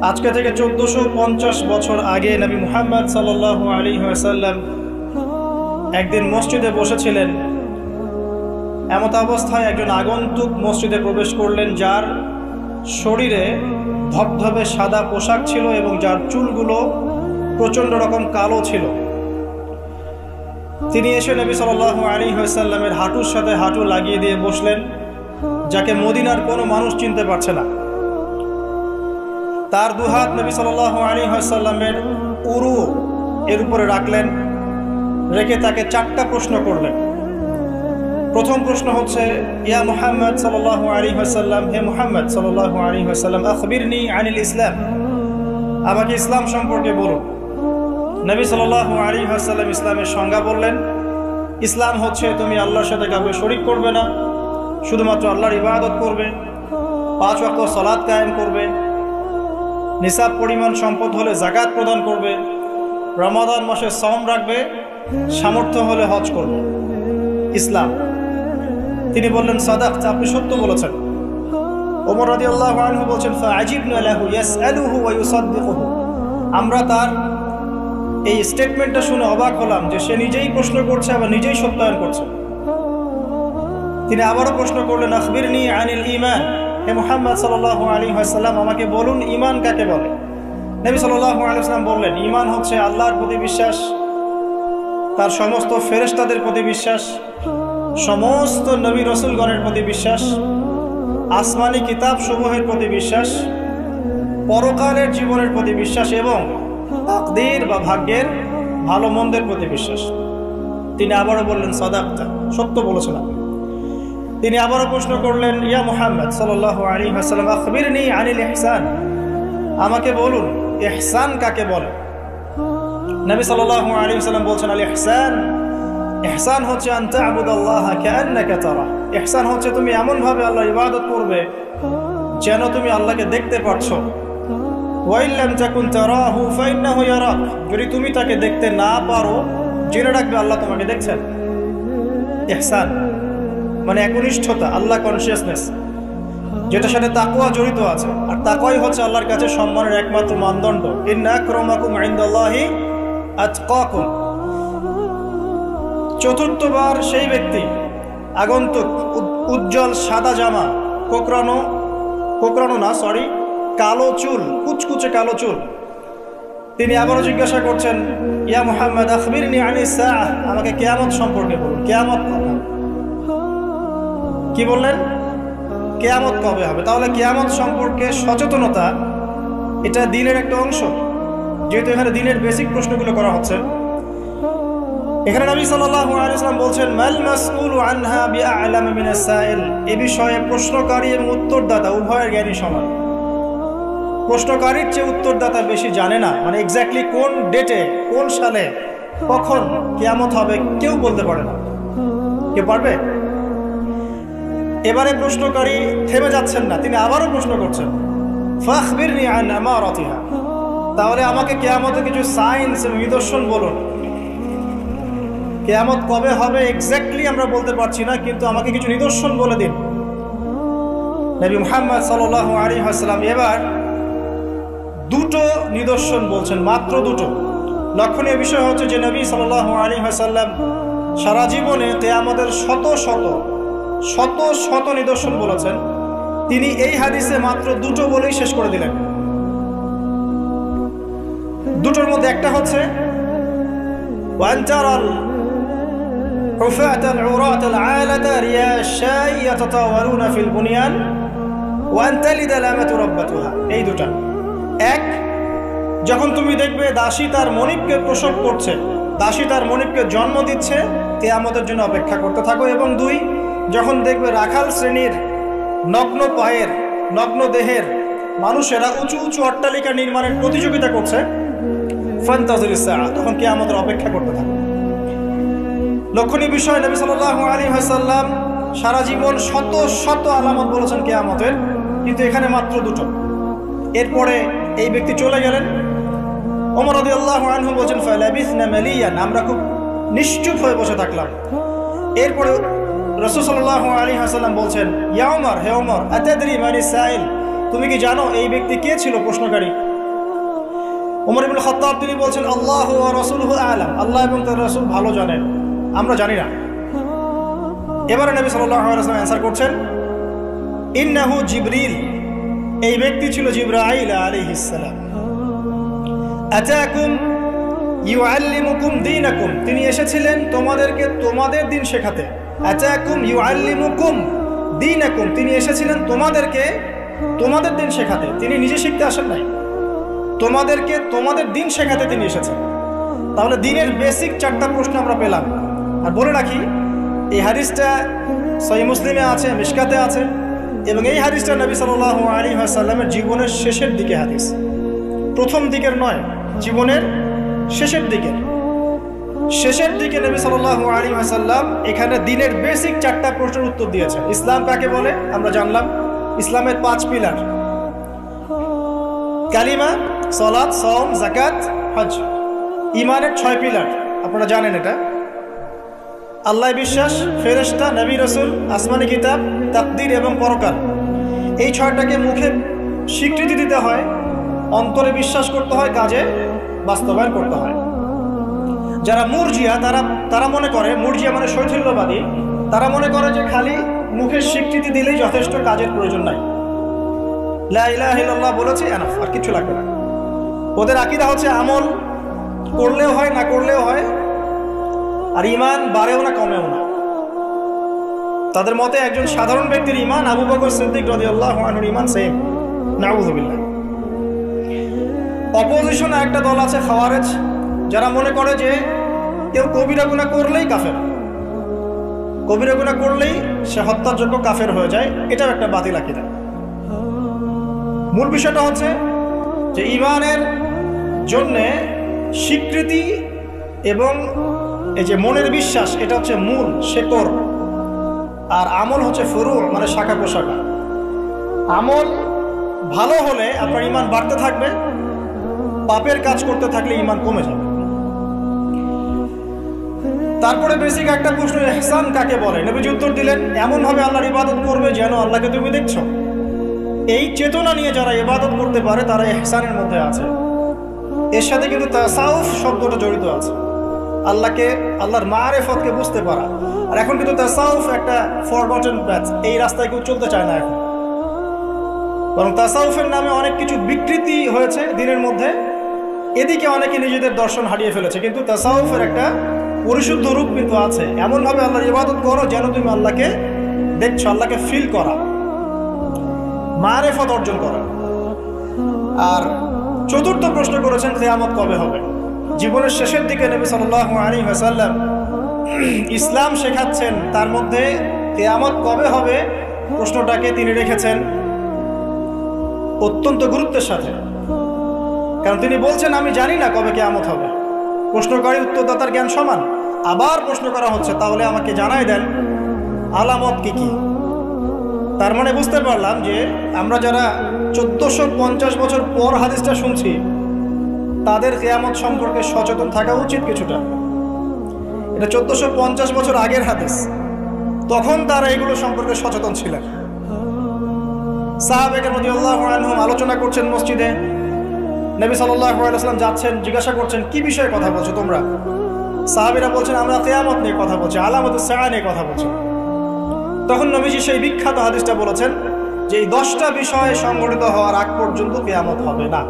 আজকে থেকে 1450 বছর আগে নবী মুহাম্মদ সাল্লাল্লাহু আলাইহি ওয়াসাল্লাম একদিন মসজিদে বসেছিলেন। এমত অবস্থায় একজন আগন্তুক মসজিদে প্রবেশ করলেন, যার শরীরে ধবধবে সাদা পোশাক ছিল এবং যার চুলগুলো প্রচণ্ড রকম কালো ছিল। তিনি এসে নবী সাল্লাল্লাহু আলাইহি ওয়াসাল্লামের হাঁটুর সাথে হাঁটু লাগিয়ে দিয়ে বসলেন, যাকে মদিনার কোনো মানুষ চিনতে পারছে না। তার দুহাত নবী সাল্লাল্লাহু আলাইহি ওয়াসাল্লামের উরু এর উপরে রাখলেন, রেখে তাকে 4টা প্রশ্ন করলেন। প্রথম প্রশ্ন হচ্ছে, ইয়া মুহাম্মদ সাল্লাল্লাহু আলাইহি ওয়াসাল্লাম, হে মুহাম্মদ সাল্লাল্লাহু আলাইহি ওয়াসাল্লাম, আখবিরনি আনিল ইসলাম, আমাকে ইসলাম সম্পর্কে বলুন। নবী সাল্লাল্লাহু আলাইহি ওয়াসাল্লাম ইসলামের সংজ্ঞা বললেন, ইসলাম হচ্ছে তুমি আল্লাহর সাথে কাউকে শরীক করবে না, শুধুমাত্র আল্লাহর ইবাদত করবে, 5 ওয়াক্ত সালাত কায়েম করবে, নিসাব পরিমাণ সম্পদ হলে যাকাত প্রদান করবে, রমাদান মাসে সওম রাখবে, সামর্থ্য হলে হজ করবে। ইসলাম। তিনি বললেন, সাদাকতা, আপনি সত্য বলেছেন। ওমর রাদিয়াল্লাহু আনহু বলছেন, ফাআজিবনা লাহু ইয়াসআলুহু ওয়া ইউসাদ্দিকুহু, আমরা তার এই স্টেটমেন্টটা শুনে অবাক হলাম যে সে নিজেই প্রশ্ন করছে আবার নিজেই সত্যায়ন করছে। তিনি আবারও প্রশ্ন করলেন, আখবিরনি আনিল ঈমান, হে মুহাম্মদ সাল্লাল্লাহু আলাইহি ওয়াসাল্লাম, আমাকে বলুন ঈমান কাকে বলে। নবী সাল্লাল্লাহু আলাইহি ওয়াসাল্লাম বললেন, ঈমান হচ্ছে আল্লাহর প্রতি বিশ্বাস, তার সমস্ত ফেরেশতাদের প্রতি বিশ্বাস, সমস্ত নবী রাসূলগণের প্রতি বিশ্বাস, আসমানি কিতাব সমূহের প্রতি বিশ্বাস, পরকালের জীবনের প্রতি বিশ্বাস এবং তাকদীর বা ভাগ্যের ভালো মন্দের প্রতি বিশ্বাস। তিনি আবারও বললেন, সাদাকতা, সত্য বলেছেন আপনি। তিনি আবারও প্রশ্ন করলেন, ইয়া মুহাম্মদ সাল্লাল্লাহু আলাইহি ওয়াসাল্লাম, আখবিরনি আনিল ইহসান, আমাকে বলুন ইহসান কাকে বলে। নবী সাল্লাল্লাহু আলাইহি ওয়াসাল্লাম বলছেন, আল ইহসান, ইহসান হচ্ছে আন তা'বুদাল্লাহা কাআন্নাকা তারা, ইহসান হচ্ছে তুমি এমন ভাবে আল্লাহর ইবাদত করবে যেন তুমি আল্লাহকে দেখতে পাচ্ছো। ওয়া ইল্লাম তাকুন তারাহু ফাইন্নাহু ইয়ারাক, যদি তুমি তাকে দেখতে না পারো জেনে রাখবে আল্লাহ তোমাকে দেখছেন। ইহসান মানে একনিষ্ঠতা, আল্লাহ কনসিয়াসনেস, যেটার সাথে তাকওয়া জড়িত আছে। আর তাকওয়াই হচ্ছে আল্লাহর কাছে সম্মানের একমাত্র মানদণ্ড। ইন্না আকরামাকুম ইনদাল্লাহি আতকাকুম। চতুর্থবার সেই ব্যক্তি আগন্তুক, উজ্জ্বল সাদা জামা, কালো চুল, কুচকুচে কালো চুল। তিনি আবারও জিজ্ঞাসা করছেন, ইয়া মুহাম্মদ আখবিরনি আনিস সাআহ, আমাকে কিয়ামত সম্পর্কে বলুন, কিয়ামত কবে হবে। কি বললেন? কিয়ামত কবে হবে। তাহলে কিয়ামত সম্পর্কে সচেতনতা এটা দ্বীনের একটা অংশ, যেহেতু এখানে দ্বীনের বেসিক প্রশ্নগুলো করা হচ্ছে। এখানে নবী সাল্লাল্লাহু আলাইহি ওয়াসাল্লাম বলছেন, মাল মাসউলু আনহা বিআ'লাম মিনাস সাইল, এই বিষয়ে প্রশ্নকারী এবং উত্তরদাতা উভয়ের জ্ঞানী সমান। প্রশ্নকারীর চেয়ে উত্তরদাতা বেশি জানে না, মানে এক্স্যাক্টলি কোন ডেটে, কোন সালে, কখন কিয়ামত হবে কেউ বলতে পারে না। কে পারবে? এবারে প্রশ্নকারী থেমে যাচ্ছেন না, তিনি আবারও প্রশ্ন করছেন, ফাখবিরনি আন আমারাতিহা, তাহলে আমাকে কিয়ামতের কিছু সাইন্স এবং নিদর্শন বলুন। কিয়ামত কবে হবে এক্স্যাক্টলি আমরা বলতে পারছি না, কিন্তু আমাকে কিছু নিদর্শন বলে দিন। নবী মুহাম্মদ সাল্লাল্লাহু আলাইহি ওয়াসাল্লাম এবার 2টো নিদর্শন বলছেন, মাত্র 2টো। লক্ষণীয় বিষয় হচ্ছে যে নবী সাল্লাল্লাহু আলাইহি ওয়াসাল্লাম সারা জীবনে কিয়ামতের শত শত নিদর্শন বলেছেন, তিনি এই হাদিসে মাত্র 2টো বলেই শেষ করে দিলেন। 2টোর মধ্যে একটা হচ্ছে, ওয়ান তারাল হুফাতাল উরাতাল আলাতা রিয়াশাই ইয়াতাতাওয়ালুনা ফিল বুনিয়ান ওয়ান তালিদাল আমাতু রাব্বাতুহা। এই 2টা। এক, যখন তুমি দেখবে দাসী তার মনিবকে প্রসব করছে, দাসী তার মনিবকে জন্ম দিচ্ছে, কিয়ামতের জন্য অপেক্ষা করতে থাকো। এবং 2, যখন দেখবে রাখাল শ্রেণীর নগ্ন পায়ের, নগ্ন দেহের মানুষেরা উঁচু উঁচু অট্টালিকা নির্মাণের প্রতিযোগিতা করছে, ফান্তাজিরিস সাআহ, তখন কিয়ামতের অপেক্ষা করতে থাকো। লক্ষণীয় বিষয়, নবী সাল্লাল্লাহু আলাইহি ওয়াসাল্লাম সারা জীবন শত শত আলামত বলেছেন কিয়ামতের, কিন্তু এখানে মাত্র 2টো। এরপরে এই ব্যক্তি চলে গেলেন। ওমর রাদিয়াল্লাহু আনহু বলেন, ফালাবিসনা মালিয়ান, আমরা খুব নিশ্চুপ হয়ে বসে থাকলাম। এরপরে রাসূল সাল্লাল্লাহু আলাইহি ওয়াসাল্লাম বলছেন, ইয়া ওমর, হে ওমর, আতাদরি মানিস সাইল, তুমি কি জানো এই ব্যক্তি কে ছিল প্রশ্নকারী? ওমর ইবনে খাত্তাব তিনি বলছেন আল্লাহু ওয়া রাসূলুহু আ'লাম, আল্লাহ এবং তার রাসূল ভালো জানেন, আমরা জানি না। এবারে নবী সাল্লাল্লাহু আলাইহি ওয়াসাল্লাম অ্যানসার করছেন ইন্নাহু জিবরিল, এই ব্যক্তি ছিল জিবরাইল আলাইহিস সালাম। আতাকুম ইউআল্লিমুকুম দীনাকুম, তিনি এসেছিলেন তোমাদেরকে তোমাদের দিন শেখাতে। আতাকুম ইউআল্লিমুকুম দীনাকুম, তিনি এসেছিলেন তোমাদেরকে তোমাদের দিন শেখাতে, তিনি নিজে শিখতে আসেন নাই, তোমাদেরকে তোমাদের দিন শেখাতে তিনি এসেছেন। তাহলে দিনের বেসিক 4টা প্রশ্ন আমরা পেলাম। আর বলে রাখি এই হাদিসটা সহিহ মুসলিমে আছে, মিশকাতে আছে, এবং এই হাদিসটা নবী সাল্লাল্লাহু আলাইহি ওয়াসাল্লামের জীবনের শেষের দিকে হাদিস, প্রথম দিকের নয়, জীবনের শেষের দিকে। শেষের দিকে নবী সাল্লাল্লাহু আলাইহি ওয়াসাল্লাম এখানে দিনের বেসিক 4টা প্রশ্নের উত্তর দিয়েছেন। ইসলাম কাকে বলে আমরা জানলাম, ইসলামের 5 পিলার, কালিমা, সালাত, সাওম, যাকাত, হজ। ঈমানের 6 পিলার আপনারা জানেন, এটা আল্লাহ বিশ্বাস, ফেরেশতা, নবী রাসূল, আসমানি কিতাব, তাকদীর এবং পরকাল। এই 6টাকে মুখে স্বীকৃতি দিতে হয়, অন্তরে বিশ্বাস করতে হয়, কাজে বাস্তবায়ন করতে হয়। যারা মুরজিয়া তারা মনে করে, মুরজিয়া মানে শৈথিল্যবাদী, তারা মনে করে যে খালি মুখের স্বীকৃতি দিলেই যথেষ্ট, কাজের প্রয়োজন নাই, লা ইলাহা ইল্লাল্লাহ বলেছে এনাফ, আর কিছু লাগবে না। ওদের আকীদা হচ্ছে আমল করলেও হয়, না করলেও হয়, আর ঈমান বাড়েও না কমেও না। তাদের মতে একজন সাধারণ ব্যক্তির ঈমান আবু বকর সিদ্দিক রাদিয়াল্লাহু আনহুর ঈমান সেম, নাউযুবিল্লাহ। অপোজিশনে একটা দল আছে খাওয়ারেজ, যারা মনে করে যে কেউ কবিরা গুনাহ করলেই কাফের, কবিরা গুনাহ করলেই সে হত্যার যোগ্য কাফের হয়ে যায়, এটাও একটা বাতিল আকীদা। মূল বিষয়টা হচ্ছে যে ঈমানের জন্যে স্বীকৃতি এবং এই যে মনের বিশ্বাস, এটা হচ্ছে মূল শেকড়, আর আমল হচ্ছে ফুরু, মানে শাখা প্রশাখা। আমল ভালো হলে আপনার ঈমান বাড়তে থাকবে, পাপের কাজ করতে থাকলে ঈমান কমে যাবে। তারপরে বেসিক একটা প্রশ্ন, ইহসান কাকে বলে? নবীজি উত্তর দিলেন এমনভাবে আল্লাহর ইবাদত করবে যেন আল্লাহকে তুমি দেখছো। এই চেতনা নিয়ে যারা ইবাদত করতে পারে তারা ইহসানের মধ্যে আছে। এর সাথে কিন্তু তাসাউফ শব্দটা জড়িত আছে, আল্লাহকে, আল্লাহর মারিফতকে বুঝতে পারা। আর এখন কিন্তু তাসাউফ একটা ফরগটেন প্যাথ, এই রাস্তায় কেউ চলতে চায় না এখন, বরং তাসাউফের নামে অনেক কিছু বিকৃতি হয়েছে দিনের মধ্যে, এদিকে অনেকে নিজেদের দর্শন হারিয়ে ফেলেছে। কিন্তু তাসাউফের একটা পরিশুদ্ধ রূপ কিন্তু আছে, এমনভাবে আল্লাহর ইবাদত করো যেন তুমি আল্লাহকে দেখছো, আল্লাহকে ফিল করা, মারিফত অর্জন করা। আর চতুর্থ প্রশ্ন করেছেন কিয়ামত কবে হবে। জীবনের শেষের দিকে নবী সাল্লাল্লাহু আলাইহি ওয়াসাল্লাম ইসলাম শেখাচ্ছেন, তার মধ্যে কিয়ামত কবে হবে প্রশ্নটাকে তিনি রেখেছেন অত্যন্ত গুরুত্বের সাথে। কারণ তিনি বলছেন আমি জানি না কবে কিয়ামত হবে। প্রশ্নকারী উত্তরদাতার জ্ঞান সমান, আবার প্রশ্ন করা হচ্ছে তাহলে আমাকে জানাই দেন আলামত কি কি। তার মানে বুঝতে পারলাম যে আমরা যারা 1450 বছর পর হাদিসটা শুনছি তাদের কিয়ামত সম্পর্কে সচেতন থাকা উচিত কিছুটা। এটা 1450 বছর আগের হাদিস, তখন তারা এগুলো সম্পর্কে সচেতন ছিলেন। সাহাবায়ে কেরাম রাদিয়াল্লাহু আনহুম আলোচনা করছেন মসজিদে, নবী সাল্লাল্লাহু আলাইহি ওয়াসাল্লাম যাচ্ছেন, জিজ্ঞাসা করছেন কি বিষয়ে কথা বলছো তোমরা? সাহাবীরা বলছেন আমরা কিয়ামত নিয়ে কথা বলছি, আলামাতুস সাআ নিয়ে কথা বলছি। তখন নবীজি সেই বিখ্যাত হাদিসটা বলেছেন যে এই 10টা বিষয় সংঘটিত হওয়ার আগ পর্যন্ত কিয়ামত হবে না,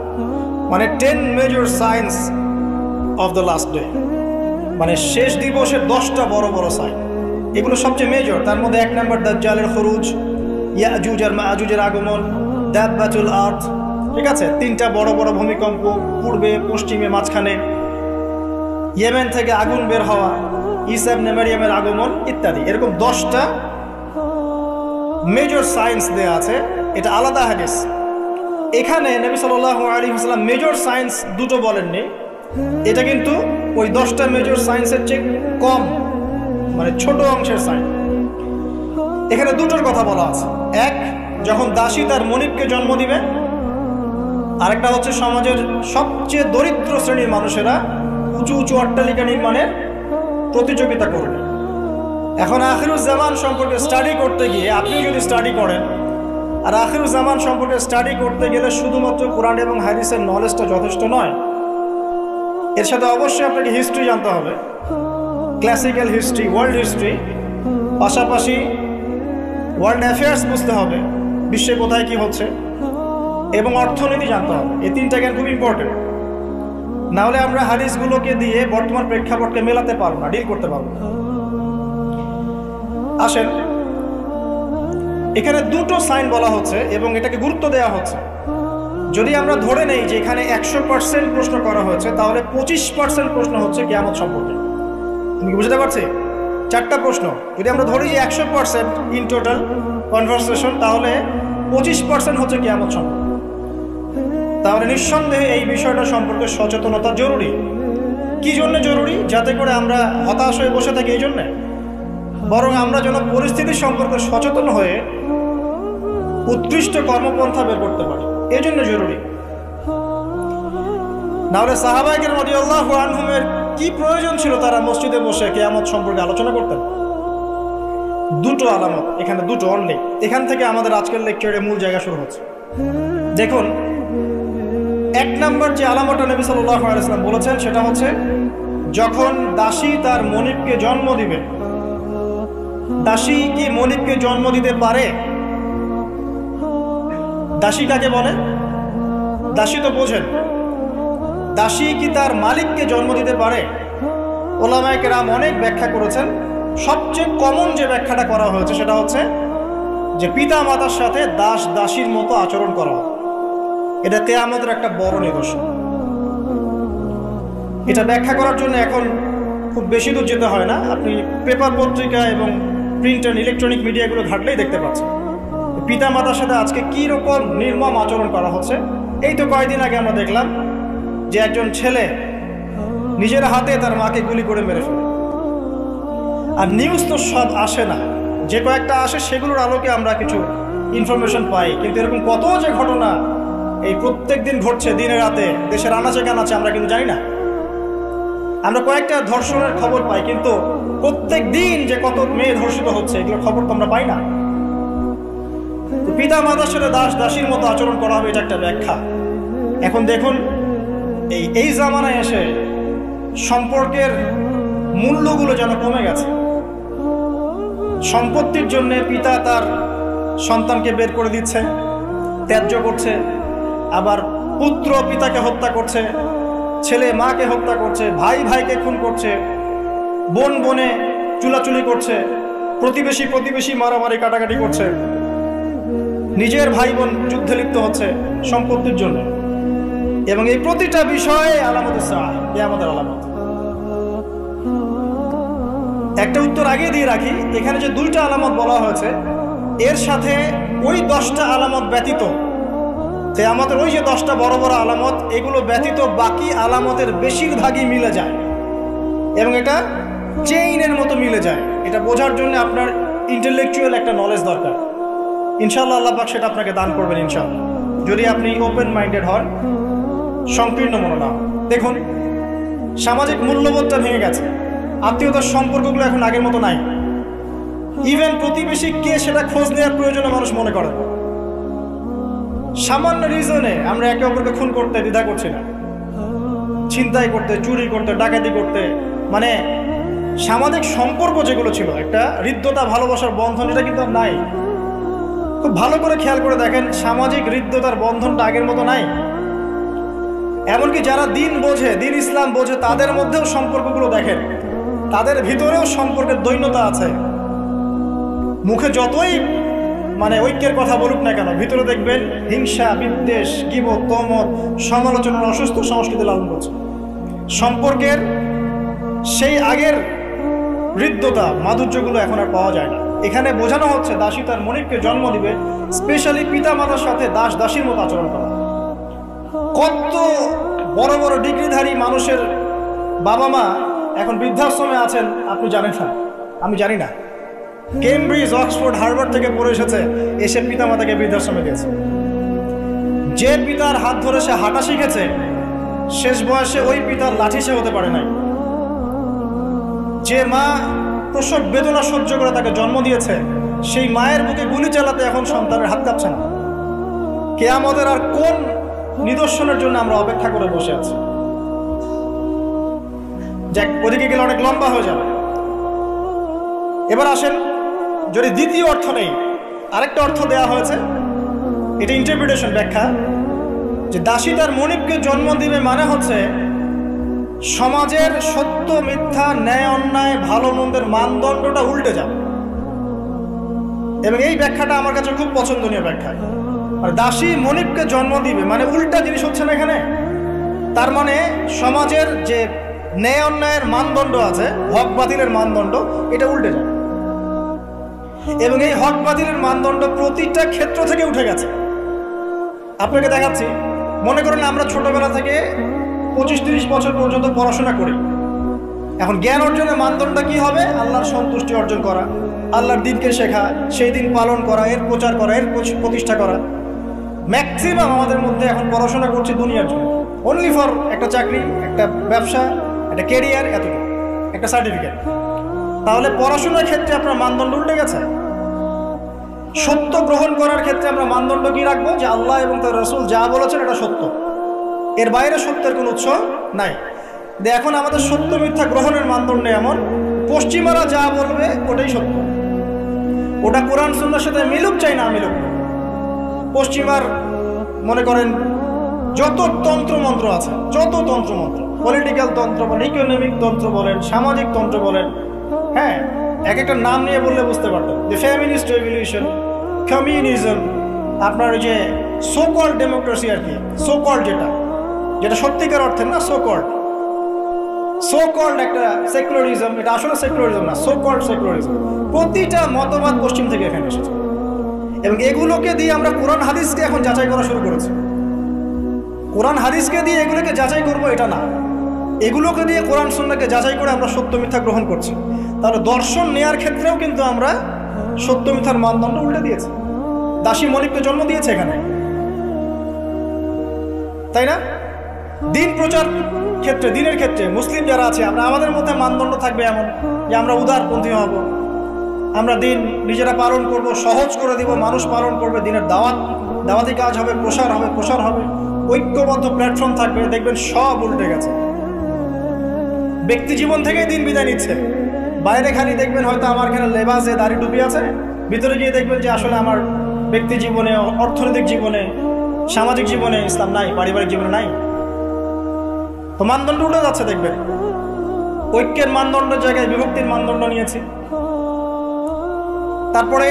মানে 10 major signs of the last day, মানে শেষ দিবসের 10টা বড় বড় সাইন। এগুলো সবচেয়ে মেজর। তার মধ্যে 1 নম্বর দাজ্জালের খুরুজ, ইয়াজুজ আর মাজুজের আগমন, দাব্বাতুল আরদ, ঠিক আছে, 3টা বড় বড় ভূমিকম্প, পূর্বে, পশ্চিমে, মাঝখানে, ইয়েমেন থেকে আগুন বের হওয়া, ঈসা ইবনে মারইয়ামের আগমন ইত্যাদি। এরকম 10টা মেজর সায়েন্স দেয়া আছে, এটা আলাদা হাদিস। এখানে নবী সাল্লাল্লাহু আলাইহি ওয়াসাল্লাম মেজর সায়েন্স দুটো বলেননি, এটা কিন্তু ওই 10টা মেজর সায়েন্সের চেয়ে কম, মানে ছোট অংশের সায়েন্স। এখানে দুটোর কথা বলা আছে, এক যখন দাসী তার মনিবকে জন্ম দিবে, আরেকটা হচ্ছে সমাজের সবচেয়ে দরিদ্র শ্রেণীর মানুষেরা উঁচু উঁচু অট্টালিকা নির্মাণের প্রতিযোগিতা করবে। এখন আখিরুজ জামান সম্পর্কে স্টাডি করতে গিয়ে, আপনি যদি স্টাডি করেন, আর আখিরুজ জামান সম্পর্কে স্টাডি করতে গেলে শুধুমাত্র কোরআন এবং হাদিসের নলেজটা যথেষ্ট নয়, এর সাথে অবশ্যই আপনাকে হিস্ট্রি জানতে হবে, ক্লাসিক্যাল হিস্ট্রি, ওয়ার্ল্ড হিস্ট্রি, পাশাপাশি ওয়ার্ল্ড অ্যাফেয়ার্স বুঝতে হবে, বিশ্বে কোথায় কি হচ্ছে, এবং অর্থনীতি জানতে হবে। এই তিনটা জ্ঞান খুব ইম্পর্টেন্ট। নাহলে আমরা হাদিসগুলোকে দিয়ে বর্তমান প্রেক্ষাপটকে মেলাতে পারবো না, ডিল করতে পারবো না। আসেন, এখানে দুটো সাইন বলা হচ্ছে এবং এটাকে গুরুত্ব দেওয়া হচ্ছে। যদি আমরা ধরে নেই যে এখানে 100% প্রশ্ন করা হয়েছে, তাহলে 25% প্রশ্ন হচ্ছে কিয়ামত সম্পর্কে। তুমি কি বুঝতে পারছি? 4টা প্রশ্ন যদি আমরা ধরি যে 100% ইন টোটাল কনভারসেশন, তাহলে 25% হচ্ছে কিয়ামত সম্পর্কে। তাহলে নিঃসন্দেহে এই বিষয়টা সম্পর্কে সচেতনতা জরুরি। কি জন্য জরুরি? যাতে করে আমরা হতাশ হয়ে বসে থাকি এই জন্যে, বরং আমরা যেন পরিস্থিতি সম্পর্কে সচেতন হয়ে উৎকৃষ্ট কর্মপন্থা বের করতে পারি, এই জন্য জরুরি। নাহলে সাহাবায়ে কেরাম রাদিয়াল্লাহু আনহুমের কি প্রয়োজন ছিল তারা মসজিদে বসে কিয়ামত সম্পর্কে আলোচনা করতেন? দুটো আলামত, এখানে দুটো অনলি। এখান থেকে আমাদের আজকের লেকচারের মূল জায়গা শুরু হচ্ছে। দেখুন, 1 নম্বর যে আলামতটা নবী সাল্লাল্লাহু আলাইহি ওয়াসাল্লাম বলেছেন সেটা হচ্ছে যখন দাসী তার মনিবকে জন্ম দিবে। দাসী কি মনিবকে জন্ম দিতে পারে? দাসী কাকে বলে? দাসী তো বোঝেন। দাসী কি তার মালিককে জন্ম দিতে পারে? ওলামায়ে কেরাম অনেক ব্যাখ্যা করেছেন। সবচেয়ে কমন যে ব্যাখ্যাটা করা হয়েছে সেটা হচ্ছে যে পিতা মাতার সাথে দাস দাসীর মতো আচরণ করা হবে। এটা কিয়ামতের একটা বড় নিদর্শন। এটা ব্যাখ্যা করার জন্য এখন খুব বেশি দূর যেতে হয় না, আপনি পেপার পত্রিকা এবং প্রিন্ট অ্যান্ড ইলেকট্রনিক মিডিয়াগুলো ঘাটলেই দেখতে পাচ্ছেন পিতা মাতার সাথে আজকে কি রকম নির্মম আচরণ করা হচ্ছে। এই তো কয়েকদিন আগে আমরা দেখলাম যে একজন ছেলে নিজের হাতে তার মাকে গুলি করে মেরে ফেলে। আর নিউজ তো সব আসে না, যে কয়েকটা আসে সেগুলোর আলোকে আমরা কিছু ইনফরমেশন পাই, কিন্তু এরকম কত যে ঘটনা এই প্রত্যেক দিন ঘটছে দিনে রাতে দেশের আনাচে কানাচে আমরা কিন্তু জানি না। আমরা কয়েকটা ধর্ষণের খবর পাই, কিন্তু প্রত্যেক দিন যে কত মেয়ে ধর্ষিত হচ্ছে এগুলোর খবর তো আমরা পাই না। পিতা মাতার সাথে দাস দাসীর মতো আচরণ করা হবে, এটা একটা ব্যাখ্যা। এখন দেখুন, এই জামানায় এসে সম্পর্কের মূল্যগুলো যেন কমে গেছে। সম্পত্তির জন্য পিতা তার সন্তানকে বের করে দিচ্ছে, ত্যায্য করছে, আবার পুত্র পিতাকে হত্যা করছে, ছেলে মাকে হত্যা করছে, ভাই ভাইকে খুন করছে, বোন বোনে চুলাচুলি করছে, প্রতিবেশী প্রতিবেশী মারামারি কাটাকাটি করছে, নিজের ভাই বোন যুদ্ধে লিপ্ত হচ্ছে সম্পত্তির জন্য। এবং এই প্রতিটা বিষয়ে আলামতের সাআহ, কিয়ামতের আলামত। একটা উত্তর আগে দিয়ে রাখি, এখানে যে 2টা আলামত বলা হয়েছে এর সাথে ওই 10টা আলামত ব্যতীত, কিয়ামতের ওই যে 10টা বড় বড় আলামত, এগুলো ব্যতীত বাকি আলামতের বেশিরভাগই মিলে যায় এবং এটা চেইনের মতো মিলে যায়। এটা বোঝার জন্য আপনার ইন্টেলেকচুয়াল একটা নলেজ দরকার। ইনশাআল্লাহ আল্লাহ পাক সেটা আপনাকে দান করবেন ইনশাআল্লাহ, যদি আপনি ওপেন মাইন্ডেড হন, সংকীর্ণ মনোভাব। দেখুন, সামাজিক মূল্যবোধটা ভেঙে গেছে, আত্মীয়তার সম্পর্কগুলো এখন আগের মতো নাই। ইভেন প্রতিবেশী কে সেটা খোঁজ নেওয়ার প্রয়োজনে মানুষ মনে করে। সামান্য রিজনে আমরা একে অপরকে খুন করতে দ্বিধা করছি না, ছিনতাই করতে, চুরি করতে, ডাকাতি করতে। মানে সামাজিক সম্পর্ক যেগুলো ছিল, একটা হৃদ্যতা ভালোবাসার বন্ধন, এটা কিন্তু আর নাই। খুব ভালো করে খেয়াল করে দেখেন, সামাজিক হৃদ্যতার বন্ধনটা আগের মতো নাই। এমনকি যারা দিন বোঝে, দিন ইসলাম বোঝে, তাদের মধ্যেও সম্পর্কগুলো দেখেন, তাদের ভিতরেও সম্পর্কের দৈন্যতা আছে। মুখে যতই ঐক্যের কথা বলুক না কেন, ভিতরে দেখবেন হিংসা, বিদ্বেষ, গীবত, তমত, সমালোচনার অসুস্থ সংস্কৃতি লালন করছে। সম্পর্কের সেই আগের হৃদ্যতা, মাধুর্যগুলো এখন আর পাওয়া যায় না। এখানে বোঝানো হচ্ছে দাসী তার মনিবকে জন্ম দিবে, স্পেশালি পিতা মাতার সাথে দাস দাসীর মতো আচরণ করা। কত বড় বড় ডিগ্রিধারী মানুষের বাবা মা এখন বৃদ্ধাশ্রমে আছেন আপনি জানেন না, আমি জানি না। কেমব্রিজ, অক্সফোর্ড, হার্ভার্ড থেকে পড়ে এসেছে, এসে পিতা মাতাকে বৃদ্ধাশ্রমে দিয়েছে। যে পিতার হাত ধরে সে হাঁটা শিখেছে, শেষ বয়সে ওই পিতার লাঠি সে হতে পারে নাই। যে মা প্রসব বেদনা সহ্য করে তাকে জন্ম দিয়েছে, সেই মায়ের বুকে গুলি চালাতে এখন সন্তানের হাত কাঁপছে না। কিয়ামতের আর কোন নিদর্শনের জন্য আমরা অপেক্ষা করে বসে আছি? যাক, ওদিকে গেলে অনেক লম্বা হয়ে যাবে। এবার আসেন, যদি দ্বিতীয় অর্থ নেই, আরেকটা অর্থ দেওয়া হয়েছে, এটা ইন্টারপ্রিটেশন, ব্যাখ্যা, যে দাসী তার মনিবকে জন্ম দিবে মানে হচ্ছে সমাজের সত্য মিথ্যা, ন্যায় অন্যায়, ভালো মন্দের মানদণ্ডটা উল্টে যাবে। এবং এই ব্যাখ্যাটা আমার কাছে খুব পছন্দনীয় ব্যাখ্যা। আর দাসী মনিবকে জন্ম দিবে মানে উল্টা জিনিস হচ্ছে না এখানে। তার মানে সমাজের যে ন্যায় অন্যায়ের মানদণ্ড আছে, হক বাতিলের মানদণ্ড, এটা উল্টে যায়। এবং এই হক বাতিলের মানদণ্ড প্রতিটা ক্ষেত্র থেকে উঠে গেছে। আপনাকে দেখাচ্ছি, মনে করেন আমরা ছোটবেলা থেকে 25-30 বছর পর্যন্ত পড়াশোনা করি। এখন জ্ঞান অর্জনের মানদণ্ড কি হবে? আল্লাহর সন্তুষ্টি অর্জন করা, আল্লাহর দিনকে শেখা, সেই দিন পালন করা, এর প্রচার করা, এর প্রতিষ্ঠা করা। ম্যাক্সিমাম আমাদের মধ্যে এখন পড়াশোনা করছি দুনিয়ার জন্য, অনলি ফর একটা চাকরি, একটা ব্যবসা, একটা ক্যারিয়ার, এতটুকু, একটা সার্টিফিকেট। তাহলে পড়াশোনার ক্ষেত্রে আপনার মানদণ্ড উল্টে গেছে। সত্য গ্রহণ করার ক্ষেত্রে আমরা মানদণ্ড কি রাখবো? যে আল্লাহ এবং তার রাসূল যা বলেছেন এটা সত্য, এর বাইরে সত্যের কোনো উৎস নাই। এখন আমাদের সত্য মিথ্যা গ্রহণের মানদণ্ড এমন, পশ্চিমারা যা বলবে ওটাই সত্য, ওটা কোরআন সুন্নাহর সাথে মিলুক চাই না মিলুক। পশ্চিমার মনে করেন যত তন্ত্রমন্ত্র আছে, যত তন্ত্রমন্ত্র, পলিটিক্যাল তন্ত্র বলেন, ইকোনমিক তন্ত্র বলেন, সামাজিক তন্ত্র বলেন, হ্যাঁ, এক একটা নাম নিয়ে বললে বুঝতে পারতেন। যে ফেমিনিস্ট রেভলিউশন, কমিউনিজম, আপনার ওই যে সোকল্ড ডেমোক্রেসি আর কি, সোকল্ড যেটা সত্যিকার অর্থে না, সোকল্ড একটা সেকুলারিজম, এটা আসলে সেকুলারিজম না, সোকল্ড সেকুলারিজম। প্রতিটা মতবাদ পশ্চিম থেকে এখানে এসেছে। এবং এগুলোকে দিয়ে আমরা কোরআন হাদিসকে এখন যাচাই করা শুরু করেছি। কোরআন হাদিসকে দিয়ে এগুলোকে যাচাই করব এটা না, এগুলোকে দিয়ে কোরআন সুন্নাহকে যাচাই করে আমরা সত্য মিথ্যা গ্রহণ করছি। তাহলে দর্শন নেয়ার ক্ষেত্রেও কিন্তু আমরা সত্য মিথ্যার মানদণ্ড উল্টে দিয়েছি। দাসী মনিবকে জন্ম দিয়েছে এখানে, তাই না? দিন প্রচার ক্ষেত্রে, দিনের ক্ষেত্রে মুসলিম যারা আছে, আমরা আমাদের মধ্যে মানদণ্ড থাকবে এমন যে আমরা উদারপন্থী হব, আমরা দিন নিজেরা পালন করব, সহজ করে দিব, মানুষ পালন করবে, দিনের দাওয়াতি কাজ হবে, প্রসার হবে, ঐক্যবদ্ধ প্ল্যাটফর্ম থাকবে। দেখবেন সব উল্টে গেছে। ব্যক্তি জীবন থেকেই দিন বিদায় নিচ্ছে। বাইরে খালি দেখবেন হয়তো আমার এখানে লেবাসে দাড়ি টুপি আছে, ভিতরে গিয়ে দেখবেন যে আসলে আমার ব্যক্তি জীবনে, অর্থনৈতিক জীবনে, সামাজিক জীবনে ইসলাম নাই, পারিবারিক জীবনে নাই। তো মানদণ্ড উঠে যাচ্ছে। দেখবেন ঐক্যের মানদণ্ডের জায়গায় বিভক্তির মানদণ্ড নিয়েছি। তারপরে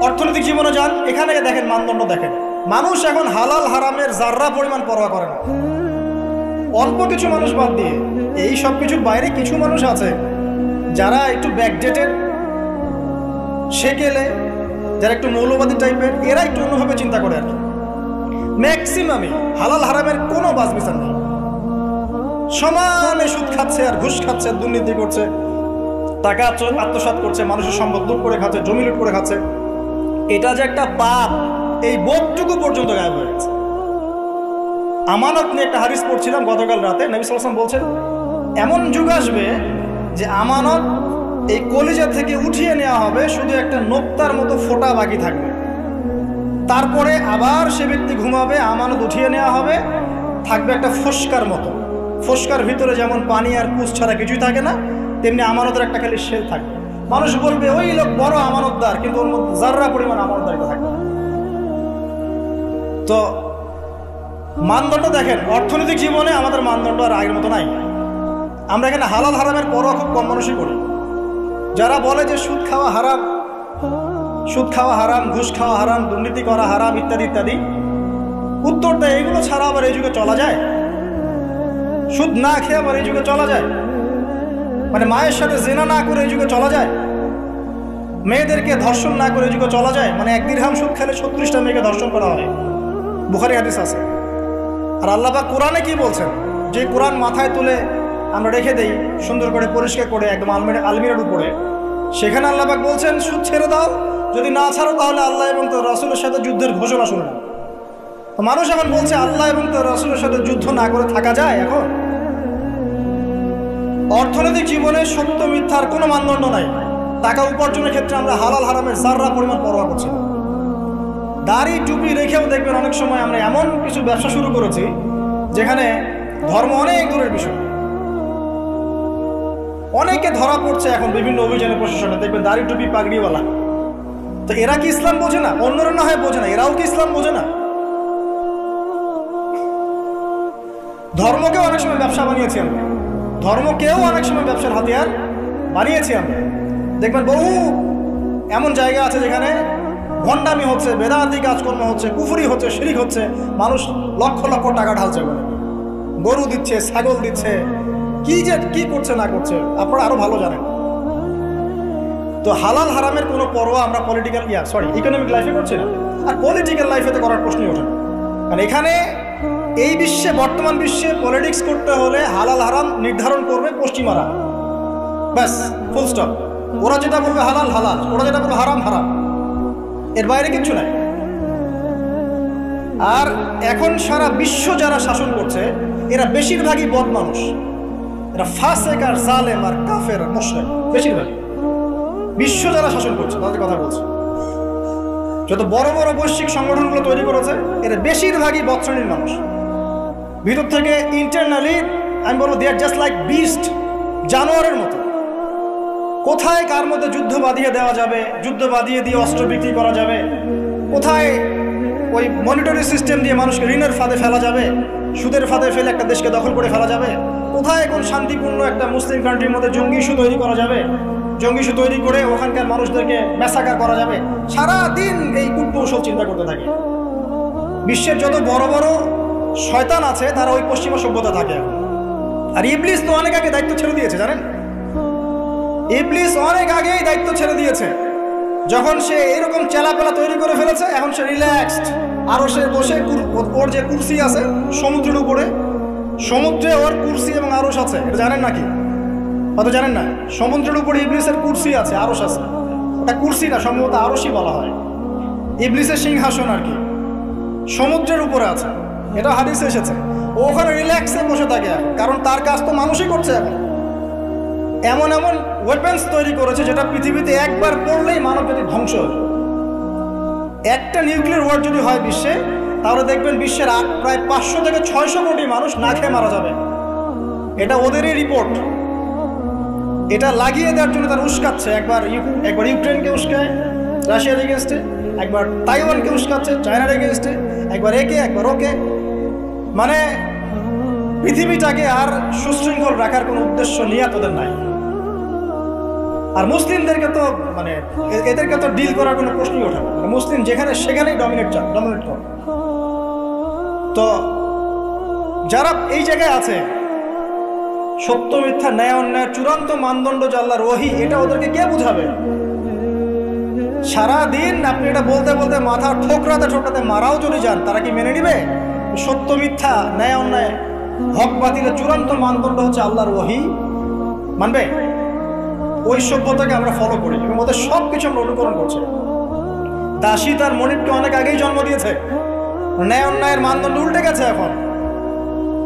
অর্থনৈতিক জীবনে যান, এখানে দেখেন মানদণ্ড দেখেন, মানুষ এখন হালাল হারামের যার্রা পরিমাণ পরোয়া করে না। অল্প কিছু মানুষ বাদ দিয়ে এই সব কিছুর বাইরে কিছু মানুষ আছে যারা একটু ব্যাকডেটেড, সেকেলে, যারা একটু মৌলবাদী টাইপের, এরা একটু অন্যভাবে চিন্তা করে আর কি। ম্যাক্সিমামই হালাল হারামের কোনো বাছবিচার নেই, সমানে সুদ খাচ্ছে আর ঘুষ খাচ্ছে, দুর্নীতি করছে, টাকা আত্মসাৎ করছে, মানুষের সম্পদ লুট করে খাচ্ছে, জমি লুট করে খাচ্ছে। এটা যে একটা পাপ, এই বোধটুকু পর্যন্ত গায়েব হয়ে গেছে। আমানত নিয়ে একটা হাদিস পড়ছিলাম গতকাল রাতে, নবী সাল্লাল্লাহু আলাইহি ওয়াসাল্লাম বলছেন এমন যুগ আসবে যে আমানত এই কলিজা থেকে উঠিয়ে নেওয়া হবে, শুধু একটা নোক্তার মতো ফোঁটা বাকি থাকবে। তারপরে আবার সে ব্যক্তি ঘুমাবে, আমানত উঠিয়ে নেওয়া হবে, থাকবে একটা ফোস্কার মতো। ফোস্কার ভিতরে যেমন পানি আর পুষ ছাড়া কিছুই থাকে না, তেমনি আমানতের একটা খালি শেল থাকবে। মানুষ বলবে ওই লোক বড় আমানতদার, কিন্তু ওর মধ্যে যার্রা পরিমাণ আমানতদারিতা থাকবে। তো মানদণ্ড দেখেন, অর্থনৈতিক জীবনে আমাদের মানদণ্ড আর আগের মতো নাই। আমরা এখানে হালাল হারামের পরোয়া খুব কম মানুষই করি। যারা বলে যে সুদ খাওয়া হারাম, ঘুষ খাওয়া হারাম, দুর্নীতি করা হারাম, ইত্যাদি ইত্যাদি, উত্তর দেয় এগুলো ছাড়া আবার এই যুগে চলা যায়? সুদ না খেয়ে আবার এই যুগে চলা যায়? মানে মায়ের সাথে জেনা না করে এই যুগে চলা যায়? মেয়েদেরকে ধর্ষণ না করে এই যুগে চলা যায়? মানে 1 দিরহাম সুদ খেলে 36টা মেয়েকে ধর্ষণ করা হয়, বুখারী হাদিস আছে। আর আল্লাহ পাক কোরআনে কি বলছেন? যে কোরআন মাথায় তুলে আমরা রেখে দেই সুন্দর করে পরিষ্কার করে একদম আলমিরার উপরে, সেখানে আল্লাহ পাক বলছেন সুদ ছেড়ে দাও, যদি না ছাড়ো তাহলে আল্লাহ এবং তার রাসূলের সাথে যুদ্ধের ঘোষণা শুনে নাও। তো মানুষ এখন বলছে আল্লাহ এবং তার রাসূলের সাথে যুদ্ধ না করে থাকা যায়? এখন অর্থনৈতিক জীবনে সত্য মিথ্যার কোনো মানদণ্ড নাই। টাকা উপার্জনের ক্ষেত্রে আমরা হালাল হারামের যার্রা পরিমাণ পরোয়া করছি না। দাড়ি টুপি রেখেও দেখবেন অনেক সময় আমরা এমন কিছু ব্যবসা শুরু করেছি যেখানে ধর্ম অনেক দূরের বিষয়। অনেকে ধরা পড়ছে এখন বিভিন্ন অভিযানে প্রশাসনে, দেখবেন দাড়ি টুপি পাগড়িওয়ালা। তো এরা কি ইসলাম বোঝে না? অন্যরা না হয় বোঝে না, এরাও কি ইসলাম বোঝে না? ধর্মকেও অনেক সময় ব্যবসা বানিয়েছি আমরা, ধর্মকেও অনেক সময় ব্যবসার হাতিয়ার বানিয়েছি আমরা। দেখবেন বহু এমন জায়গা আছে যেখানে ভণ্ডামি হচ্ছে, বেদাতি কাজকর্ম হচ্ছে, কুফরি হচ্ছে, শিরিক হচ্ছে, মানুষ লক্ষ লক্ষ টাকা ঢালছে, গরু দিচ্ছে, ছাগল দিচ্ছে, কি করছে না করছে আপনারা আরো ভালো জানেন। তো হালাল হারামের কোনো পরোয়া আমরা ইকোনমিক লাইফে করছি না, আর পলিটিক্যাল লাইফে তো করার প্রশ্নই ওঠে না। কারণ এখানে এই বিশ্বে, বর্তমান বিশ্বে পলিটিক্স করতে হলে হালাল হারাম নির্ধারণ করবে পশ্চিমারা, ব্যাস, ফুল স্টপ। ওরা যেটা বলবে হালাল হালাল, ওরা যেটা বলবে হারাম হারাম, এর বাইরে কিচ্ছু নাই। আর এখন সারা বিশ্ব যারা শাসন করছে এরা বেশিরভাগই বদ মানুষ, এরা ফাসেক আর জালেম আর কাফের আর মুশরিক, বেশিরভাগ বিশ্ব যারা শাসন করছে তাদের কথা বলছে। যত বড় বড় বৈশ্বিক সংগঠনগুলো তৈরি করেছে এরা বেশিরভাগই বদ শ্রেণীর মানুষ। ভিতর থেকে ইন্টারনালি আমি বলবো দে আর জাস্ট লাইক বিস্ট, জানোয়ারের মতো। কোথায় কার মধ্যে যুদ্ধ বাঁধিয়ে দেওয়া যাবে, যুদ্ধ বাঁধিয়ে দিয়ে অস্ত্র বিক্রি করা যাবে, কোথায় ওই মনিটরি সিস্টেম দিয়ে মানুষকে ঋণের ফাঁদে ফেলা যাবে, সুদের ফাঁদে ফেলে একটা দেশকে দখল করে ফেলা যাবে, কোথায় কোন শান্তিপূর্ণ একটা মুসলিম কান্ট্রির মধ্যে জঙ্গি ইস্যু তৈরি করা যাবে, জঙ্গি ইস্যু তৈরি করে ওখানকার মানুষদেরকে ম্যাসাকার করা যাবে, সারাদিন এই কূটকৌশল চিন্তা করতে থাকে। বিশ্বের যত বড় বড় শয়তান আছে তারা ওই পশ্চিমা সভ্যতা থাকে। আর ইবলিস তো অনেক আগে দায়িত্ব ছেড়ে দিয়েছে, জানেন? ইবলিস অনেক আগেই দায়িত্ব ছেড়ে দিয়েছে। যখন সে এরকম চেলাপেলা তৈরি করে ফেলেছে, এখন সে রিল্যাক্সড। আরো সে বসে ওর যে কুরসি আছে সমুদ্রের উপরে, সমুদ্রে ওর কুরসি এবং আরশ আছে, এটা জানেন নাকি? হয়তো জানেন না। সমুদ্রের উপরে ইবলিসের কুরসি আছে, আরশ আছে। ওটা কুরসি না, সম্ভবত আরশই বলা হয়। ইবলিসের সিংহাসন আর কি সমুদ্রের উপরে আছে, এটা হাদিসে এসেছে। ও ওখানে রিল্যাক্সে বসে থাকে, কারণ তার কাজ তো মানুষই করছে। এখন এমন এমন ওয়েপেন্স তৈরি করেছে যেটা পৃথিবীতে একবার পড়লেই মানব জাতি ধ্বংস হবে। একটা নিউক্লিয়ার ওয়ার যদি হয় বিশ্বে, তাহলে দেখবেন বিশ্বের প্রায় 500 থেকে 600 কোটি মানুষ না খেয়ে মারা যাবে। এটা ওদেরই রিপোর্ট। এটা লাগিয়ে দেওয়ার জন্য তারা উস্কাচ্ছে। একবার ইউক্রেনকে উস্কায় রাশিয়ার এগেনস্টে, একবার তাইওয়ানকে উস্কাচ্ছে চায়নার এগেনস্টে, একবার একে একবার ওকে। মানে পৃথিবীটাকে আর সুশৃঙ্খল রাখার কোনো উদ্দেশ্য নিয়ে তোদের নাই। আর মুসলিমদেরকে তো মানে এদেরকে তো ডিল করার কোনো প্রশ্নই ওঠে না। মুসলিম যেখানে সেখানেই ডমিনেট করে। তো যারা এই জায়গায় আছে, সত্য মিথ্যা ন্যায় অন্যায়ের চূড়ান্ত মানদণ্ড যে আল্লাহর ওহী, এটা ওদেরকে কে বুঝাবে? সারাদিন আপনি এটা বলতে বলতে মাথা ঠোকরাতে মারাও যদি যান, তারা কি মেনে নিবে? সত্য মিথ্যা ন্যায় অন্যায় হক বাতিলের চূড়ান্ত মানদণ্ড হচ্ছে আল্লাহর ওহী, মানবে? ওই সভ্যতাকে আমরা ফলো করি এবং ওদের সব কিছু আমরা অনুকরণ করছি। দাসী তার মনিবকে অনেক আগেই জন্ম দিয়েছে। ন্যায় অন্যায়ের মানদণ্ড উল্টে গেছে এখন।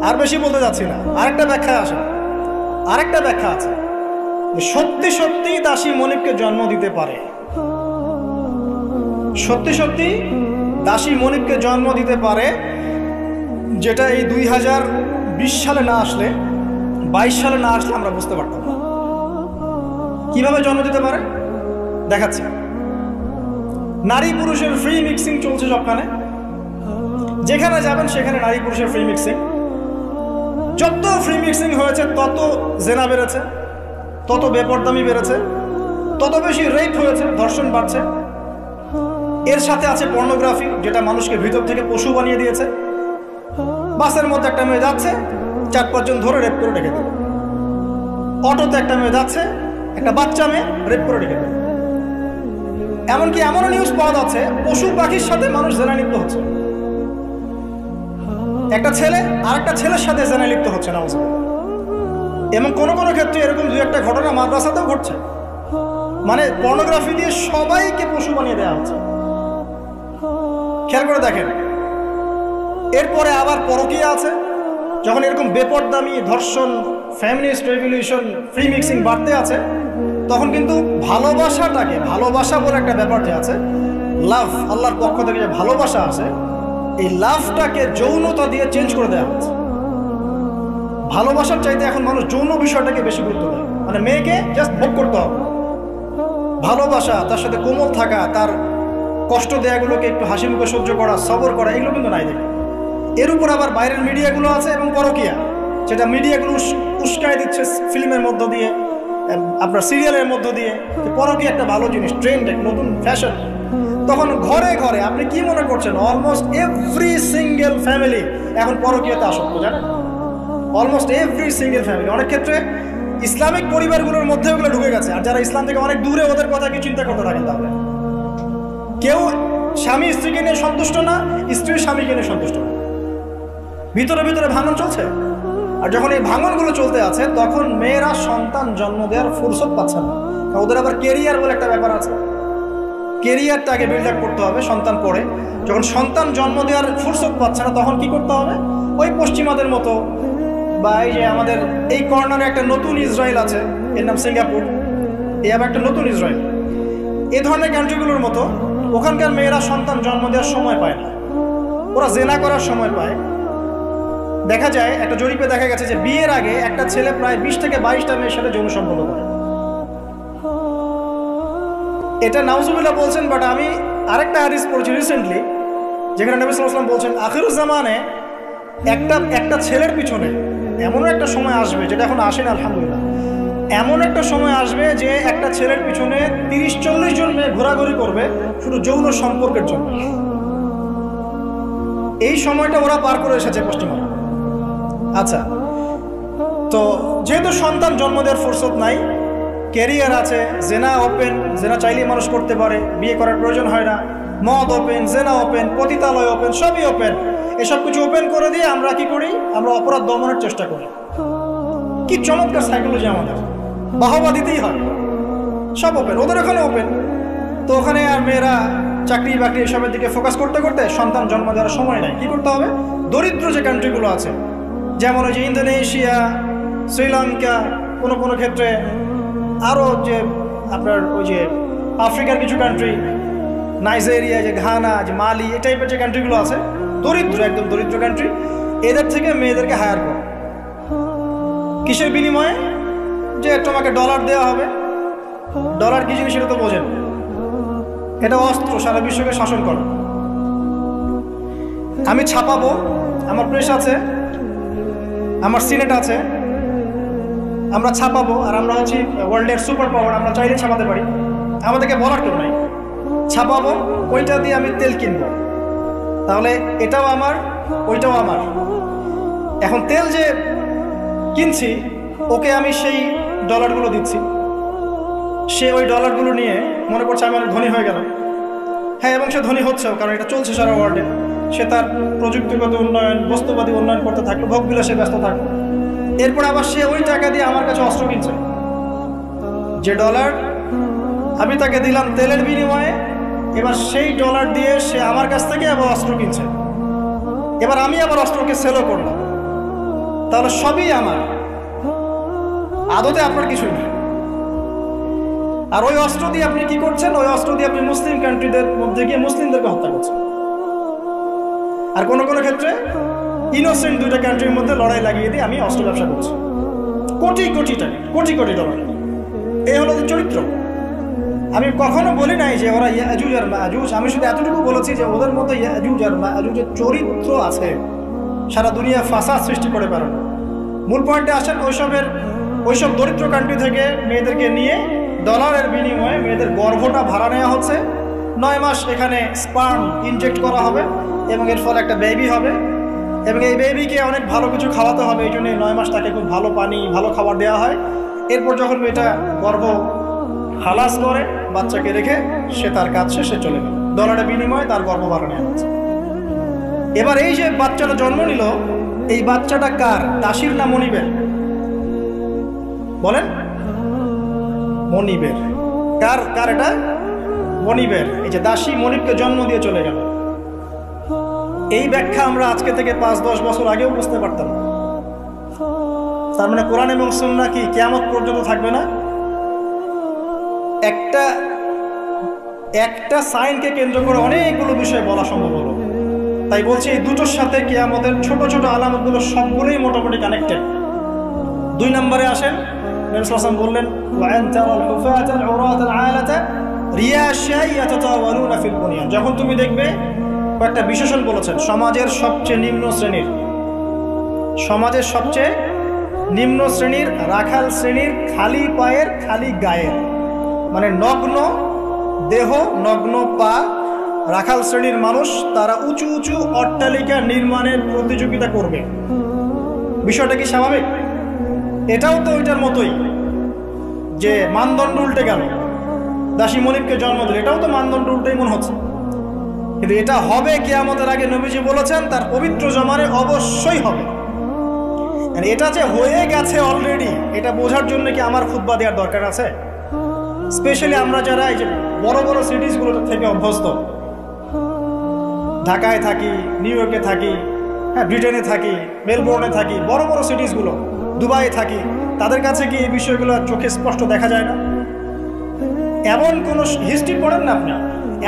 আর বেশি বলতে যাচ্ছি না। আরেকটা ব্যাখ্যা আছে, সত্যি সত্যি দাসী মনিবকে জন্ম দিতে পারে। সত্যি সত্যি দাসী মনিবকে জন্ম দিতে পারে, যেটা এই 2020 সালে না আসলে, 22 সালে না আসলে আমরা বুঝতে পারতাম না। কিভাবে জন্ম দিতে পারে দেখাচ্ছি। নারী পুরুষের ফ্রি মিক্সিং চলছে সবখানে, যেখানে যাবেন সেখানে নারী পুরুষের ফ্রি মিক্সিং। যত ফ্রি মিক্সিং হয়েছে তত জেনা বেড়েছে, তত বেপরদামি বেড়েছে, তত বেশি রেপ হয়েছে, ধর্ষণ বাড়ছে। এর সাথে আছে পর্নোগ্রাফি, যেটা মানুষকে ভিতর থেকে পশু বানিয়ে দিয়েছে। বাসের মধ্যে একটা মেয়ে যাচ্ছে, 4-5 জন ধরে রেপ করে রেখে দেবে। অটোতে একটা মেয়ে যাচ্ছে, একটা বাচ্চা মেয়ে রেপ করে রেখে দেবে। এমনকি এমনও নিউজ পাওয়া যাচ্ছে পশু পাখির সাথে মানুষ জেনা লিপ্ত হচ্ছে। একটা ছেলে আর একটা ছেলের সাথে জেনা লিপ্ত হচ্ছে না, এবং কোনো কোনো ক্ষেত্রে এরকম 2-1টা ঘটনা মাদ্রাসাতেও ঘটছে। মানে পর্নোগ্রাফি দিয়ে সবাইকে পশু বানিয়ে দেওয়া হচ্ছে। খেয়াল করে দেখেন। এরপরে আবার পরকীয়া আছে। যখন এরকম বেপরদামি, ধর্ষণ, ফেমিনিস্ট রেভলিউশন, ফ্রি মিক্সিং বাড়তে আছে, তখন কিন্তু ভালোবাসাটাকে, ভালোবাসা বলে একটা ব্যাপার যে আছে, লাভ, আল্লাহর পক্ষ থেকে যে ভালোবাসা আছে, এই লাভটাকে যৌনতা দিয়ে চেঞ্জ করে দেওয়া হচ্ছে। ভালোবাসার চাইতে এখন মানুষ যৌন বিষয়টাকে বেশি গুরুত্ব দেয়। মানে মেয়েকে জাস্ট ভোগ করতে হবে, ভালোবাসা, তার সাথে কোমল থাকা, তার কষ্ট দেয়াগুলোকে একটু হাসি মুখে সহ্য করা, সবর করা, এগুলো কিন্তু নাই দেখে। এর উপর আবার বাইরের মিডিয়াগুলো আছে এবং পরকীয়া, যেটা মিডিয়াগুলো উস্কায় দিচ্ছে ফিল্মের মধ্য দিয়ে, আপনার সিরিয়ালের মধ্য দিয়ে, পরকীয়া একটা ভালো জিনিস, ট্রেন্ড, এক নতুন ফ্যাশন। তখন ঘরে ঘরে আপনি কি মনে করছেন, অলমোস্ট এভরি সিঙ্গেল ফ্যামিলি এখন পরকীয়াতে আসক্ত, জানেন? Almost every single family. অনেক ক্ষেত্রে ইসলামিক পরিবারগুলোর মধ্যে ওগুলো ঢুকে গেছে, আর যারা ইসলাম থেকে অনেক দূরে, ওদের কথা কি চিন্তা করতে থাকেন? তাহলে কেউ স্বামী স্ত্রীকে নিয়ে সন্তুষ্ট না, স্ত্রী স্বামীকে নিয়ে সন্তুষ্ট না, ভিতরে ভিতরে ভাঙন চলছে। আর যখন এই ভাঙনগুলো চলতে আছে, তখন মেয়েরা সন্তান জন্ম দেওয়ার ফুরসত পাচ্ছে না। ওদের আবার কেরিয়ার বলে একটা ব্যাপার আছে, কেরিয়ারটা আগে বিল্ড আপ করতে হবে সন্তান পরে। যখন সন্তান জন্ম দেওয়ার ফুরসত পাচ্ছে না, তখন কি করতে হবে? ওই পশ্চিমাদের মতো, বা এই যে আমাদের এই কর্নারে একটা নতুন ইসরায়েল আছে, এর নাম সিঙ্গাপুর, এই আবার একটা নতুন ইসরায়েল, এ ধরনের কান্ট্রিগুলোর মতো ওখানকার মেয়েরা সন্তান জন্ম দেওয়ার সময় পায় না, ওরা জেনা করার সময় পায়। দেখা যায়, একটা জরিপে দেখা গেছে যে বিয়ের আগে একটা ছেলে প্রায় 20 থেকে 22টা মেয়ের সাথে যৌন সম্পর্ক করে। এটা নাউজুবিল্লাহ বলছেন, বাট আমি আরেকটা হাদিস পড়েছি রিসেন্টলি, যেখানে নবী সাল্লাল্লাহু আলাইহি ওয়াসাল্লাম বলছেন আখিরুজ জামানে একটা ছেলের পিছনে এমন একটা সময় আসবে, যেটা এখন আসে না আলহামদুলিল্লাহ, এমন একটা সময় আসবে যে একটা ছেলের পিছনে 30-40 জন মেয়ে ঘোরাঘুরি করবে শুধু যৌন সম্পর্কের জন্য। এই সময়টা ওরা পার করে এসেছে পশ্চিমারা। আচ্ছা, তো যেহেতু সন্তান জন্ম দেওয়ার ফুরসত নাই, ক্যারিয়ার আছে, জেনা ওপেন, জেনা চাইলেই মানুষ করতে পারে, বিয়ে করার প্রয়োজন হয় না, মদ ওপেন, জেনা ওপেন, পতিতালয় ওপেন, সবই ওপেন। এসব কিছু ওপেন করে দিয়ে আমরা কি করি? আমরা অপরাধ দমনের চেষ্টা করি। কি চমৎকার সাইকোলজি আমাদের, বাহবা দিতেই হয়। সব ওপেন, ওদের ওখানে ওপেন। তো ওখানে আর মেয়েরা চাকরি বাকরি এসবের দিকে ফোকাস করতে করতে সন্তান জন্ম দেওয়ার সময় নাই। কি করতে হবে? দরিদ্র যে কান্ট্রিগুলো আছে, যেমন ওই যে ইন্দোনেশিয়া, শ্রীলঙ্কা, কোনো কোনো ক্ষেত্রে আরও যে আপনার ওই যে আফ্রিকার কিছু কান্ট্রি, নাইজেরিয়া, যে ঘানা, যে মালি, এই টাইপের যে কান্ট্রিগুলো আছে, দরিদ্র, একদম দরিদ্র কান্ট্রি, এদের থেকে মেয়েদেরকে হায়ার করে। কিসের বিনিময়ে? যে তোমাকে ডলার দেওয়া হবে। ডলার কি জিনিস সেটা তো বোঝেন, এটা অস্ত্র, সারা বিশ্বকে শাসন করে। আমি ছাপাবো, আমার প্রেস আছে, আমার সিনেট আছে, আমরা ছাপাবো, আর আমরা হচ্ছি ওয়ার্ল্ডের সুপার পাওয়ার, আমরা চাইলে ছাপাতে পারি, আমাদেরকে বলার কেউ নাই। ছাপাবো, ওইটা দিয়ে আমি তেল কিনবো, তাহলে এটাও আমার, ওইটাও আমার। এখন তেল যে কিনছি, ওকে আমি সেই ডলারগুলো দিচ্ছি, সে ওই ডলারগুলো নিয়ে মনে করছে আমি অনেক ধনী হয়ে গেলাম। হ্যাঁ, এবং সে ধনী হচ্ছেও, কারণ এটা চলছে সারা ওয়ার্ল্ডে। সে তার প্রযুক্তিগত উন্নয়ন, বস্তুবাদী উন্নয়ন করতে থাকলো, ভোগ বিলাসে ব্যস্ত থাকলো। এরপর আবার সে ওই টাকা দিয়ে আমার কাছে অস্ত্র কিনছে। যে ডলার আমি তাকে দিলাম তেলের বিনিময়ে, এবার সেই ডলার দিয়ে সে আমার কাছ থেকে আবার অস্ত্র কিনছে। এবার আমি আবার অস্ত্রকে সেলও করলাম, তাহলে সবই আমার, আদতে আপনার কিছুই নেই। আর ওই অস্ত্র দিয়ে আপনি কি করছেন? ওই অস্ত্র দিয়ে আপনি মুসলিম কান্ট্রিদের মধ্যে গিয়ে মুসলিমদেরকে হত্যা করছেন। আর কোনো কোনো ক্ষেত্রে ইনোসেন্ট দুইটা কান্ট্রির মধ্যে লড়াই লাগিয়ে দিয়ে আমি অস্ত্র ব্যবসা করছি, কোটি কোটি টাকা, কোটি কোটি ডলার। এই হলো চরিত্র। আমি কখনো বলি নাই যে ওরা ইয়াজুজ আর মাজুজ, আমি শুধু এতটুকু বলেছি যে ওদের মতো ইয়াজুজ আর মাজুজের চরিত্র আছে, সারা দুনিয়া ফাসাদ সৃষ্টি করে পারে না। মূল পয়েন্টে আসেন, ওইসব দরিদ্র কান্ট্রি থেকে মেয়েদেরকে নিয়ে ডলারের বিনিময়ে মেয়েদের গর্ভটা ভাড়া নেওয়া হচ্ছে। 9 মাস এখানে স্পার্ম ইনজেক্ট করা হবে এবং এর ফলে একটা বেবি হবে, এবং এই বেবিকে অনেক ভালো কিছু খাওয়াতে হবে। এই জন্য 9 মাস তাকে খুব ভালো পানি, ভালো খাবার দেওয়া হয়। এরপর যখন মেয়েটা গর্ভ হালাস করে, বাচ্চাকে রেখে সে তার কাজ শেষে চলে গেল, ডলারের বিনিময়ে তার গর্ভ ভাড়া নেওয়া হচ্ছে। এবার এই যে বাচ্চাটা জন্ম নিল, এই বাচ্চাটা কার? দাসীর না মনিবের? বলেন। মনিবের। কার কার এটা? মনিবের। এই যে দাসী মনিবকে জন্ম দিয়ে চলে গেল, এই ব্যাখ্যা আমরা আজকে থেকে 5-10 বছর আগেও বুঝতে পারতাম। তার মানে কোরআন এবং সুন্নাহ কি কিয়ামত পর্যন্ত থাকবে না? একটা সাইনকে কেন্দ্র করে অনেকগুলো বিষয় বলা সম্ভব হলো। তাই বলছি, এই দুটোর সাথে কিয়ামতের ছোট ছোট আলামতগুলো সবগুলোই মোটামুটি কানেক্টেড। 2 নম্বরে আসেন, নবী সাল্লাল্লাহু আলাইহি ওয়াসাল্লাম বললেন ওয়ান তারাল হুফাতাল উরাতাল আলাতা রিয়াশা ইয়াতাতাওয়ালুনা ফিল বুনিয়ান, যখন তুমি দেখবে, কয়েকটা বিশেষণ বলেছেন, সমাজের সবচেয়ে নিম্ন শ্রেণীর রাখাল শ্রেণীর খালি পায়ের খালি গায়ের, মানে নগ্ন দেহ নগ্ন পা রাখাল শ্রেণীর মানুষ, তারা উঁচু উঁচু অট্টালিকা নির্মাণের প্রতিযোগিতা করবে। বিষয়টা কি স্বাভাবিক? এটাও তো ওইটার মতোই যে মানদণ্ড উল্টে গেল, দাসী মনিবকে জন্ম দিল, এটাও তো মানদণ্ড উল্টেই মনে হচ্ছে। কিন্তু এটা হবে কিয়ামতের আগে নবীজি বলেছেন, তার পবিত্র জমানে অবশ্যই হবে। এটা যে হয়ে গেছে অলরেডি, এটা বোঝার জন্য কি আমার খুতবা দেওয়ার দরকার আছে? স্পেশালি আমরা যারা এই যে বড় বড় সিটিসগুলোতে থেকে অভ্যস্ত, ঢাকায় থাকি, নিউ ইয়র্কে থাকি, হ্যাঁ ব্রিটেনে থাকি, মেলবোর্নে থাকি, বড় বড় সিটিসগুলো, দুবাইয়ে থাকি, তাদের কাছে কি এই বিষয়গুলো চোখে স্পষ্ট দেখা যায় না? এমন কোনো হিস্ট্রি পড়েন না আপনি,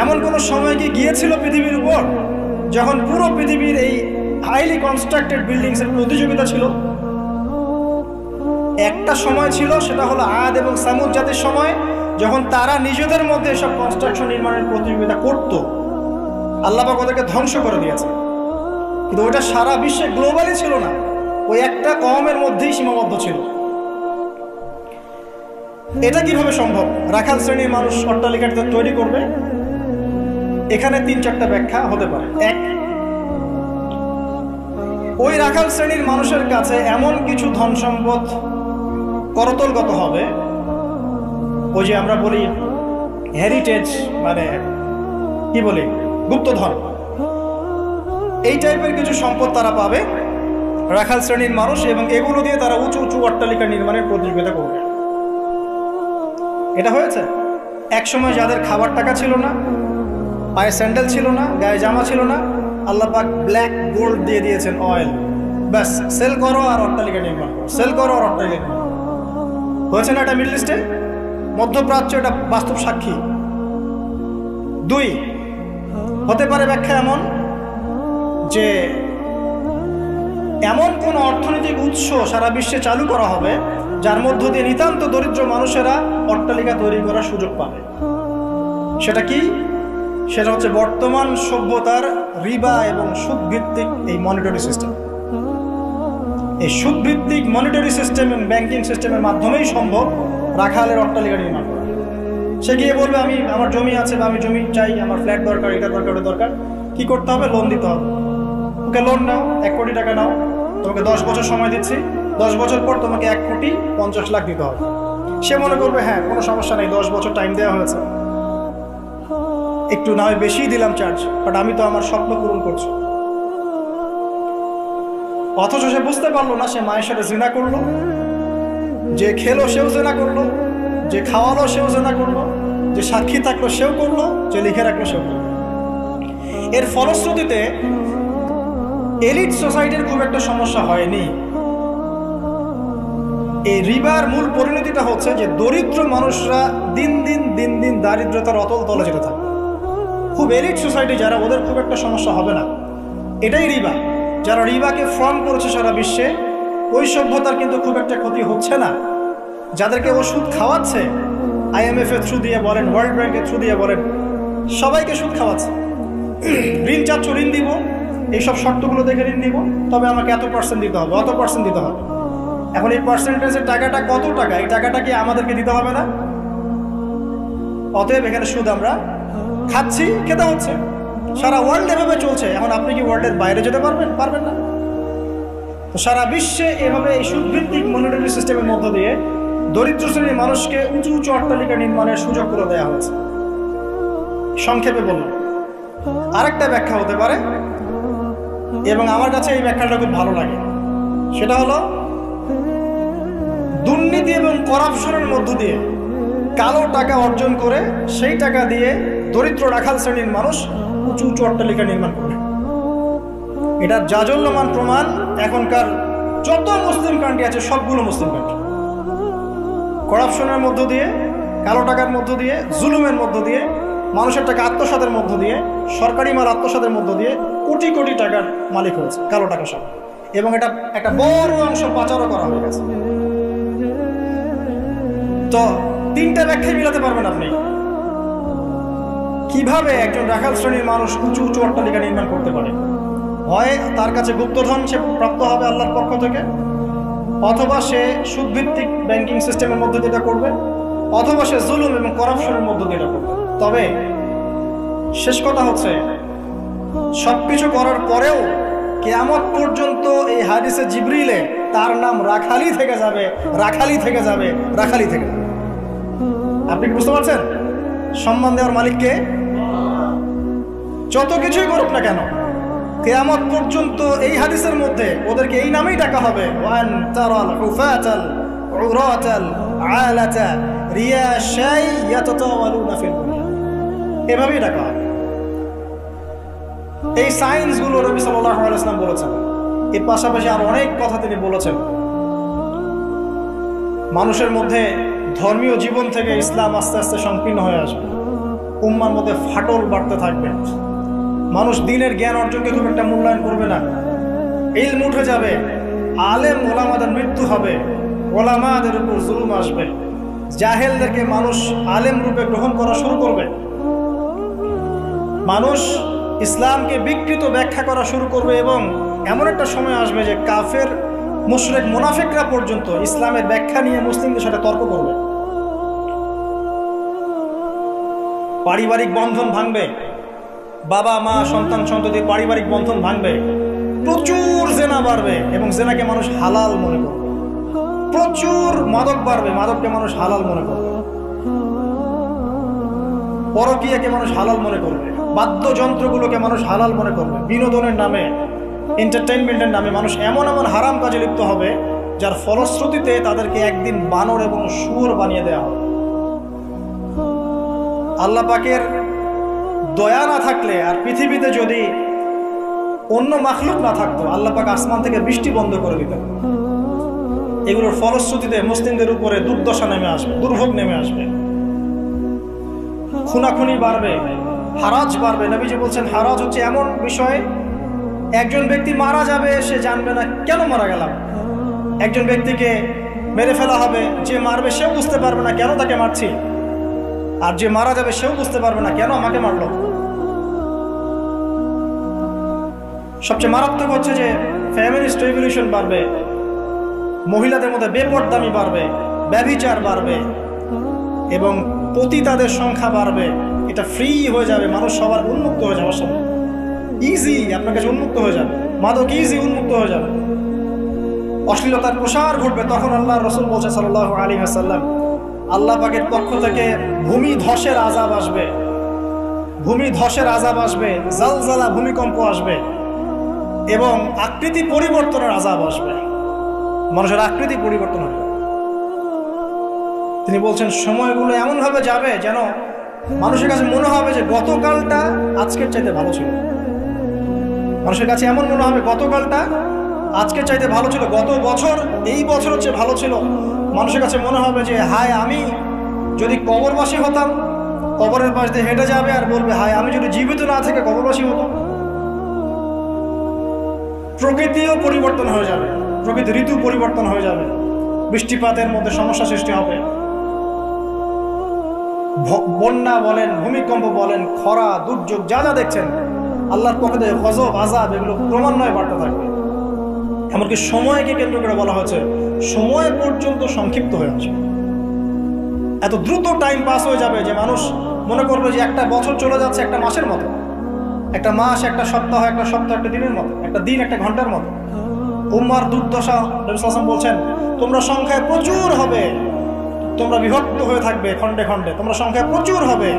এমন কোনো সময় কি গিয়েছিল পৃথিবীর উপর যখন পুরো পৃথিবীর এই হাইলি কনস্ট্রাক্টেড বিল্ডিংসের প্রতিযোগিতা ছিল? একটা সময় ছিল, সেটা হলো আদ এবং সামুদ জাতির সময়, যখন তারা নিজেদের মধ্যে সব কনস্ট্রাকশন নির্মাণের প্রতিযোগিতা করত। আল্লাহ পাক ওদেরকে ধ্বংস করে দিয়েছে, কিন্তু ওইটা সারা বিশ্বে গ্লোবালি ছিল না, ওই একটা কওমের মধ্যেই সীমাবদ্ধ ছিল। এটা কিভাবে সম্ভব? রাখাল শ্রেণীর মানুষ অট্টালিকাটা তৈরি করবে। এখানে 3-4টা ব্যাখ্যা হতে পারে। এক, ওই রাখাল শ্রেণীর মানুষের কাছে এমন কিছু ধন সম্পদ করতলগত হবে, ওই যে আমরা বলি হেরিটেজ, মানে কি বলি, গুপ্তধন, এই টাইপের কিছু সম্পদ তারা পাবে রাখাল শ্রেণীর মানুষ, এবং এগুলো দিয়ে তারা উঁচু উঁচু অট্টালিকা নির্মাণের প্রতিযোগিতা করবে। এটা হয়েছে এক সময় যাদের খাবার টাকা ছিল না, পায়ে স্যান্ডেল ছিল না, গায়ে জামা ছিল না, আল্লাহ পাক ব্ল্যাক গোল্ড দিয়ে দিয়েছেন, অয়েল, ব্যাস সেল করো আর অট্টালিকা নির্মাণ করো, সেল করো আর অট্টালিকা নির্মাণ। হয়েছে না এটা মিডল ইস্টে, মধ্যপ্রাচ্য, এটা বাস্তব সাক্ষী। 2, হতে পারে ব্যাখ্যা এমন যে এমন কোন অর্থনৈতিক উৎস সারা বিশ্বে চালু করা হবে যার মধ্য দিয়ে নিতান্ত দরিদ্র মানুষেরা অট্টালিকা তৈরি করার সুযোগ পাবে। সেটা কি? সেটা হচ্ছে বর্তমান সভ্যতার রিবা এবং সুদভিত্তিক এই মনিটরি সিস্টেম। এই সুদভিত্তিক মনিটরি সিস্টেম এবং ব্যাংকিং সিস্টেমের মাধ্যমেই সম্ভব রাখালের অট্টালিকা নির্মাণ করা। সে গিয়ে বলবে আমি, আমার জমি আছে বা আমি জমি চাই, আমার ফ্ল্যাট দরকার, এটা দরকার, ওটা দরকার। কি করতে হবে? লোন দিতে হবে। ওকে লোন নাও, 1 কোটি টাকা নাও, তোমাকে 10 বছর সময় দিচ্ছি, 10 বছর পর তোমাকে 1,50,00,000 দিতে হবে। সে মনে করবে হ্যাঁ কোনো সমস্যা নেই, 10 বছর টাইম দেওয়া হয়েছে, একটু না হয় বেশি দিলাম চার্জ, বাট আমি তো আমার স্বপ্ন পূরণ করছি। অথচ সে বুঝতে পারলো না, সে মায়ের সাথে জিনা করলো, যে খেলো সেও জিনা করলো, যে খাওয়ালো সেও জিনা করলো, যে সাক্ষী থাকলো সেও করলো, যে লিখে রাখলো সেও করলো। এর ফলশ্রুতিতে এলিট সোসাইটির খুব একটা সমস্যা হয়নি। এই রিবার মূল পরিণতিটা হচ্ছে যে দরিদ্র মানুষরা দিন দিন দারিদ্রতার অতল তলে যেতে থাকে। খুব এলিট সোসাইটি যারা, ওদের খুব একটা সমস্যা হবে না। এটাই রিবা। যারা রিবাকে ফ্রন্ট করেছে সারা বিশ্বে, ওই সভ্যতার কিন্তু খুব একটা ক্ষতি হচ্ছে না। যাদেরকে ওষুধ খাওয়াচ্ছে, IMF এর থ্রু দিয়ে বলেন, ওয়ার্ল্ড ব্যাংকের থ্রু দিয়ে বলেন, সবাইকে সুদ খাওয়াচ্ছে। ঋণ চাচ্ছ, ঋণ দিব, এইসব শর্তগুলো দেখে ঋণ দিব, তবে আমাকে এত % দিতে হবে, অত % দিতে হবে। এখন এই পার্সেন্টেজের টাকাটা কত টাকা, এই টাকাটা কি আমাদেরকে দিতে হবে না? অতএব এখানে সুদ আমরা খাচ্ছি, খেতে হচ্ছে। সারা ওয়ার্ল্ড এভাবে চলছে। এখন আপনি কি ওয়ার্ল্ডের বাইরে যেতে পারবেন? পারবেন না। তো সারা বিশ্বে এভাবে এই সুদভিত্তিক মনিটরি সিস্টেমের মধ্য দিয়ে দরিদ্র শ্রেণীর মানুষকে উঁচু উঁচু অট্টালিকা নির্মাণের সুযোগ করে দেওয়া হয়েছে। সংক্ষেপে বললাম। আরেকটা ব্যাখ্যা হতে পারে, এবং আমার কাছে এই ব্যাখ্যাটা খুব ভালো লাগে, সেটা হলো দুর্নীতি এবং করাপশনের মধ্য দিয়ে কালো টাকা অর্জন করে সেই টাকা দিয়ে দরিদ্র রাখাল শ্রেণীর মানুষ উঁচু উঁচু অট্টালিকা নির্মাণ করে। এটার জাজল্যমান প্রমাণ এখনকার যত মুসলিম কান্ট্রি আছে সবগুলো মুসলিম কান্ট্রি। করাপশনের মধ্য দিয়ে, কালো টাকার মধ্য দিয়ে, জুলুমের মধ্য দিয়ে, মানুষের টাকা আত্মসাতের মধ্য দিয়ে, সরকারি মাল আত্মসাতের মধ্য দিয়ে কোটি কোটি টাকার মালিক হয়েছে কালো টাকা সব। এবং এটা একটা বড় অংশ পাচারও করা হয়ে গেছে। তো তিনটা ব্যাখ্যায় মিলাতে পারবেন আপনি। কিভাবে একজন রাখাল শ্রেণীর মানুষ উঁচু উঁচু অট্টালিকা নির্মাণ করতে পারে? হয় তার কাছে গুপ্তধন সে প্রাপ্ত হবে আল্লাহর পক্ষ থেকে, অথবা সে সুদভিত্তিক ব্যাংকিং সিস্টেমের মধ্যে দিয়ে এটা করবে, অথবা সে জুলুম এবং করাপশনের মধ্যে দিয়ে এটা করবে। তবে শেষ কথা হচ্ছে, সবকিছু করার পরেও কিয়ামত পর্যন্ত এই হাদিসে জিবরিলে তার নাম রাখালি থেকে যাবে, রাখালি থেকে যাবে, রাখালি থেকে যাবে। আপনি কি বুঝতে পারছেন? সম্মান দেওয়ার মালিককে। যত কিছুই করুক না কেন, কিয়ামত পর্যন্ত এই হাদিসের মধ্যে ওদেরকে এই নামেই ডাকা হবে, ওয়ান তারাল হুফাতাল উরাতাল আলাতা রিয়াশাই ইয়াতাতাওয়ালুনা ফিল বুনিয়ান, এভাবেই ডাকা হবে। এই সায়েন্সগুলো নবী সাল্লাল্লাহু আলাইহি ওয়াসাল্লাম বলেছেন। এর পাশাপাশি আর অনেক কথা তিনি বলেছেন। মানুষের মধ্যে ধর্মীয় জীবন থেকে ইসলাম আস্তে আস্তে সংকীর্ণ হয়ে আসবে, উম্মার মধ্যে ফাটল বাড়তে থাকবে, মানুষ দিনের জ্ঞান অর্জনকে খুব একটা মূল্যায়ন করবে না, ইলম উঠে যাবে, আলেম ওলামাদের মৃত্যু হবে, ওলামাদের উপর জুলুম আসবে, জাহেলদেরকে মানুষ আলেম রূপে গ্রহণ করা শুরু করবে, মানুষ ইসলামকে বিকৃত ব্যাখ্যা করা শুরু করবে, এবং এমন একটা সময় আসবে যে কাফের মুশরিক মুনাফিকরা পর্যন্ত ইসলামের ব্যাখ্যা নিয়ে মুসলিমদের সাথে তর্ক করবে। পারিবারিক বন্ধন ভাঙবে, বাবা মা সন্তান সন্ততির পারিবারিক বন্ধন ভাঙবে, প্রচুর জেনা বাড়বে এবং জেনাকে মানুষ হালাল মনে করবে, প্রচুর মাদক বাড়বে, মাদককে মানুষ হালাল মনে করবে, পরকীয়াকে মানুষ হালাল মনে করবে, বাদ্যযন্ত্রগুলোকে মানুষ হালাল মনে করবে, বিনোদনের নামে, এন্টারটেইনমেন্টের নামে মানুষ এমন এমন হারাম কাজে লিপ্ত হবে যার ফলশ্রুতিতে তাদেরকে একদিন বানর এবং শুয়োর বানিয়ে দেওয়া হবে। আল্লাহ পাকের দয়া না থাকলে আর পৃথিবীতে যদি অন্য মাখলুক না থাকতো, আল্লাহ পাক আসমান থেকে বৃষ্টি বন্ধ করে দিতেন। এগুলোর ফলশ্রুতিতে মুসলিমদের উপরে দুর্দশা নেমে আসবে, দুর্ভোগ নেমে আসবে, খুনাখুনি বাড়বে, হারাজ বাড়বে। নবীজি বলছেন হারাজ হচ্ছে এমন বিষয়, একজন ব্যক্তি মারা যাবে, সে জানবে না কেন মারা গেলাম। একজন ব্যক্তিকে মেরে ফেলা হবে, যে মারবে সেও বুঝতে পারবে না কেন তাকে মারছি, আর যে মারা যাবে সেও বুঝতে পারবে না কেন আমাকে মারলো। সবচেয়ে মারাত্মক হচ্ছে যে ফ্যামিলিস্ট রেভলিউশন বাড়বে, মহিলাদের মধ্যে বেপরদামি বাড়বে, ব্যভিচার বাড়বে এবং পতিতাদের সংখ্যা বাড়বে। এটা ফ্রি হয়ে যাবে, মানুষ সবার উন্মুক্ত হয়ে যাবে, সব ইজি আপনার কাছে উন্মুক্ত হয়ে যাবে, মাদক ইজি উন্মুক্ত হয়ে যাবে, অশ্লীলতার প্রসার ঘটবে। তখন আল্লাহর রাসূল বলছেন সাল্লাল্লাহু আলাইহি ওয়াসাল্লাম, আল্লাহ পাকের পক্ষ থেকে ভূমি ধসের আযাব আসবে, ভূমি ধসের আযাব আসবে, জালজালা ভূমিকম্প আসবে এবং আকৃতি পরিবর্তনের আযাব আসবে, মানুষের আকৃতি পরিবর্তন হবে। তিনি বলছেন সময়গুলো এমনভাবে যাবে যেন মানুষের কাছে মনে হবে যে গতকালটা আজকের চাইতে ভালো ছিল। মানুষের কাছে এমন মনে হবে গতকালটা আজকের চাইতে ভালো ছিল, গত বছর এই বছর হচ্ছে ভালো ছিল। মানুষের কাছে মনে হবে যে হায় আমি যদি কবরবাসী হতাম, কবরের পাশ দিয়ে হেঁটে যাবে আর বলবে হায় আমি যদি জীবিত না থেকে কবরবাসী হতাম। প্রকৃতিও পরিবর্তন হয়ে যাবে, প্রকৃতি ঋতু পরিবর্তন হয়ে যাবে, বৃষ্টিপাতের মধ্যে সমস্যা সৃষ্টি হবে, বন্যা বলেন, ভূমিকম্প বলেন, খরা, দুর্যোগ যা যা দেখছেন আল্লাহর পক্ষ থেকে গজব আযাব এগুলো ক্রমান্বয়ে বাড়তে থাকবে। এমনকি সময়কে কেন্দ্র করে বলা হয়েছে সময় পর্যন্ত সংক্ষিপ্ত হয়ে আসবে, এত দ্রুত টাইম পাস হয়ে যাবে যে মানুষ মনে করবে যে একটা বছর চলে যাচ্ছে একটা মাসের মতো, একটা মাস একটা সপ্তাহ, একটা সপ্তাহ একটা দিনের মতো, একটা দিন একটা ঘন্টার মতো। উম্মার দুর্দশা, নবী সাল্লাল্লাহু আলাইহি ওয়াসাল্লাম বলছেন তোমরা সংখ্যায় প্রচুর হবে, তোমরা বিভক্ত হয়ে থাকবে খণ্ডে খণ্ডে, তোমরা সংখ্যায় প্রচুর হবে,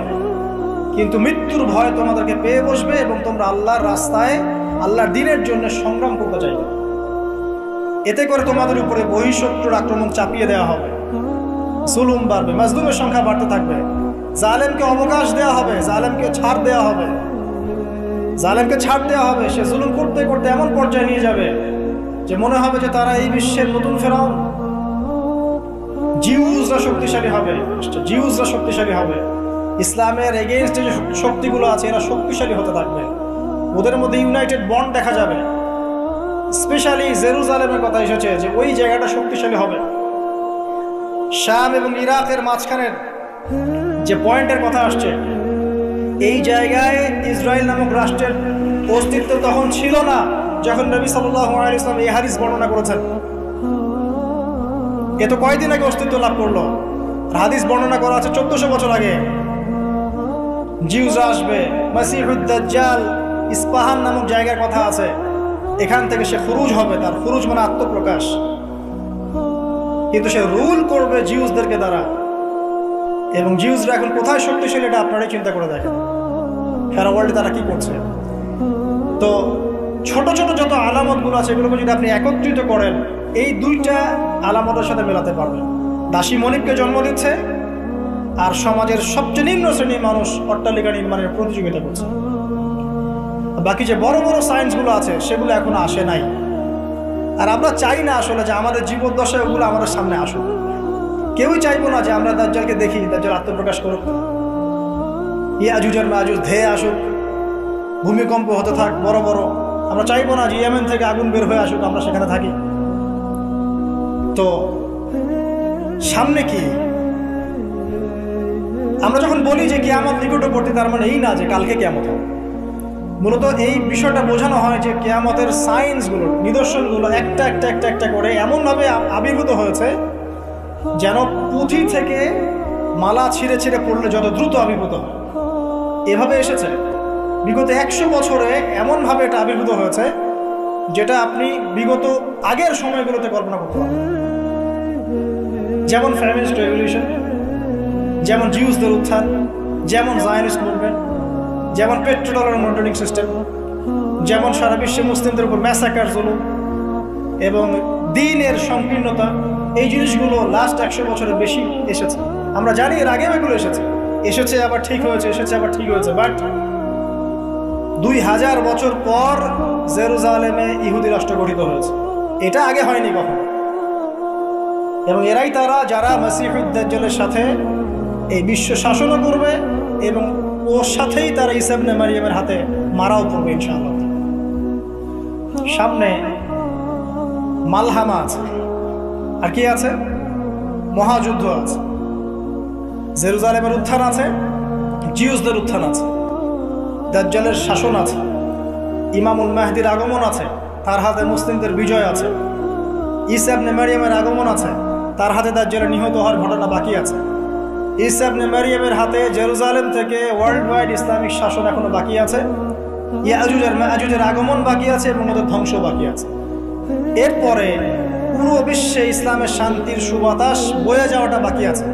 কিন্তু মৃত্যুর ভয় তোমাদেরকে পেয়ে বসবে এবং তোমরা আল্লাহর রাস্তায় আল্লাহর দ্বীনের জন্য সংগ্রাম করতে চাইবে। এতে করে তোমাদের উপরে বহিঃশত্রুর আক্রমণ চাপিয়ে দেওয়া হবে, জুলুম বাড়বে, মাজলুমের সংখ্যা বাড়তে থাকবে, জালেমকে অবকাশ দেওয়া হবে, জালেমকে ছাড় দেওয়া হবে, জালেমকে ছাড় দেওয়া হবে। সে জুলুম করতে করতে এমন পর্যায়ে নিয়ে যাবে যে মনে হবে যে তারা এই বিশ্বের নতুন ফেরাউন। জিউসরা শক্তিশালী হবে, জিউসরা শক্তিশালী হবে, ইসলামের এগেইনস্টে যে শক্তিগুলো আছে এরা শক্তিশালী হতে থাকবে, ওদের মধ্যে ইউনাইটেড বন্ড দেখা যাবে। স্পেশালি জেরুজালেমের কথা এসেছে যে ওই জায়গাটা শক্তিশালী হবে, শাম এবং ইরাকের মাঝখানের যে পয়েন্টের কথা আসছে, এই জায়গায় ইসরায়েল নামক রাষ্ট্রের অস্তিত্ব তখন ছিল না যখন নবী সাল্লাল্লাহু আলাইহি ওয়াসাল্লাম এই হাদিস বর্ণনা করেছেন। এ তো কয়দিন আগে অস্তিত্ব লাভ করলো, হাদিস বর্ণনা করা আছে 1400 বছর আগে। জিউসরা আসবে, মাসিহুদ দাজ্জাল ইস্পাহান নামক জায়গার কথা আছে, এখান থেকে সে খুরুজ হবে, তার খুরুজ মানে আত্মপ্রকাশ, কিন্তু সে রুল করবে জিউসদেরকে দ্বারা। এবং জিউসরা এখন কোথায় শক্তিশালী এটা আপনারাই চিন্তা করে দেখেন, সারা ওয়ার্ল্ডে তারা কি করছে। তো ছোট ছোট যত আলামতগুলো আছে এগুলোকে যদি আপনি একত্রিত করেন, এই দুইটা আলামতের সাথে মেলাতে পারবেন। দাসী মনিককে জন্ম দিচ্ছে, আর সমাজের সবচেয়ে নিম্ন শ্রেণীর মানুষ অট্টালিকা নির্মাণের প্রতিযোগিতা করছে। বাকি যে বড় বড় সায়েন্সগুলো আছে সেগুলো এখনো আসে নাই। আর আমরা চাই না আসলে যে আমাদের জীবদ্দশায় ওগুলো আমাদের সামনে আসুক। কেউই চাইবো না যে আমরা দাজ্জালকে দেখি, দাজ্জাল আত্মপ্রকাশ করুক, ইয়াজুজ আর মাজুজ ধেয়ে আসুক, ভূমিকম্প হতে থাক বড় বড়। আমরা চাইবো না যে ইয়েমেন থেকে আগুন বের হয়ে আসুক, আমরা সেখানে থাকি। তো সামনে কি? আমরা যখন বলি যে কিয়ামত নিকটবর্তী, তার মানে এই না যে কালকে কিয়ামত হবে। মূলত এই বিষয়টা বোঝানো হয় যে কিয়ামতের সাইন্সগুলো, নিদর্শনগুলো একটা একটা একটা একটা করে এমনভাবে আবির্ভূত হয়েছে যেন পুঁথি থেকে মালা ছিঁড়ে ছিঁড়ে পড়লে যত দ্রুত আবির্ভূত হয়, এভাবে এসেছে। বিগত 100 বছরে এমনভাবে এটা আবির্ভূত হয়েছে যেটা আপনি বিগত আগের সময়গুলোতে কল্পনা করতে পারেন। যেমন ফেমিনিস্ট রেভলিউশন, যেমন জিউসদের উত্থান, যেমন জায়নিস্ট মুভমেন্ট, যেমন পেট্রোডলার মনিটরিং সিস্টেম, যেমন সারা বিশ্বে মুসলিমদের উপর ম্যাসাকার জুলুম এবং দ্বীনের সংকীর্ণতা, এই জিনিসগুলো লাস্ট 100 বছরের বেশি এসেছে। আমরা জানি এর আগেও এগুলো এসেছে আবার ঠিক হয়েছে, এসেছে আবার ঠিক হয়েছে। বাট 2000 বছর পর জেরুজালেমে ইহুদি রাষ্ট্র গঠিত হয়েছে, এটা আগে হয়নি কখনো। এবং এরাই তারা যারা মাসিহুদ দাজ্জালের সাথে এই বিশ্ব শাসনও করবে এবং ওর সাথেই তারা ঈসা ইবনে মারইয়ামের হাতে মারাও করবে ইনশাআল্লাহ। সামনে মালহামা আছে, আর কি আছে? মহাযুদ্ধ আছে, জেরুজালেমের উত্থান আছে, জিউসদের উত্থান আছে, দাজ্জালের শাসন আছে, ইমামুল মাহদির আগমন আছে, তার হাতে মুসলিমদের বিজয় আছে, ঈসা ইবনে মারইয়ামের আগমন আছে, তার হাতে দাজ্জালের নিহত হওয়ার ঘটনা বাকি আছে, ঈসা ইবনে মারইয়ামের হাতে জেরুজালেম থেকে ওয়ার্ল্ড ওয়াইড ইসলামিক শাসন এখনো বাকি আছে, ইয়াজুজ আর মাজুজের আগমন বাকি আছে এবং ওদের ধ্বংস বাকি আছে। এরপরে পুরো বিশ্বে ইসলামের শান্তির সুবাতাস বয়ে যাওয়াটা বাকি আছে।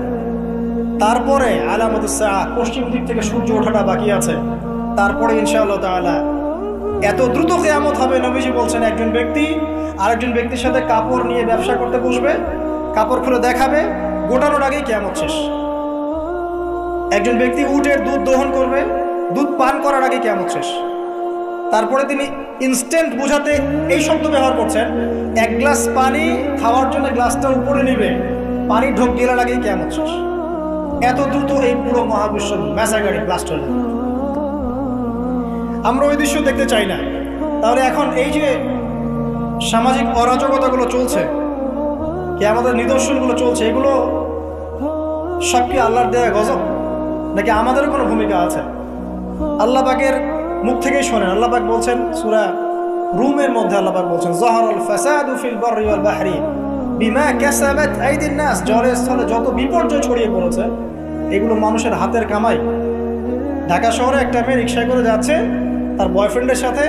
তারপরে আলামতুস সাআহ, পশ্চিম দিক থেকে সূর্য ওঠাটা বাকি আছে। তারপরে ইনশাআল্লাহ তাআলা এত দ্রুত কিয়ামত হবে, নবীজি বলছেন একজন ব্যক্তি আরেকজন ব্যক্তির সাথে কাপড় নিয়ে ব্যবসা করতে বসবে, কাপড় খুলে দেখাবে, গোটানোর আগেই কিয়ামত শেষ। একজন ব্যক্তি উটের দুধ দহন করবে, দুধ পান করার আগে কিয়ামত শেষ। তারপরে তিনি ইনস্ট্যান্ট বোঝাতে এই শব্দ ব্যবহার করছেন, এক গ্লাস পানি খাওয়ার জন্য গ্লাসটার উপরে নিবে, পানি ঢোক গেলার আগেই কিয়ামত শেষ। এত দ্রুত এই পুরো মহাবিশ্ব ম্যাসাকারি ব্লাস্ট হয়ে যাবে। আমরা ওই দৃশ্য দেখতে চাই না। তাহলে এখন এই যে সামাজিক অরাজকতাগুলো চলছে, কিয়ামতের নিদর্শনগুলো চলছে, এগুলো সব কি আল্লাহর দেয়া গজব, নাকি আমাদের কোনো ভূমিকা আছে? আল্লাহ পাকের মুখ থেকেই শোনেন। আল্লাহ পাক বলছেন সূরা রুমের মধ্যে, আল্লাহ পাক বলছেন যাহারাল ফাসাদু ফিল বাররি ওয়াল বাহরি বিমা কাসাবাত আইদিন নাস, জলের স্থলে যত বিপর্যয় ছড়িয়ে পড়েছে এগুলো মানুষের হাতের কামাই। ঢাকা শহরে একটা মেয়ে রিক্সায় করে যাচ্ছে তার বয়ফ্রেন্ডের সাথে,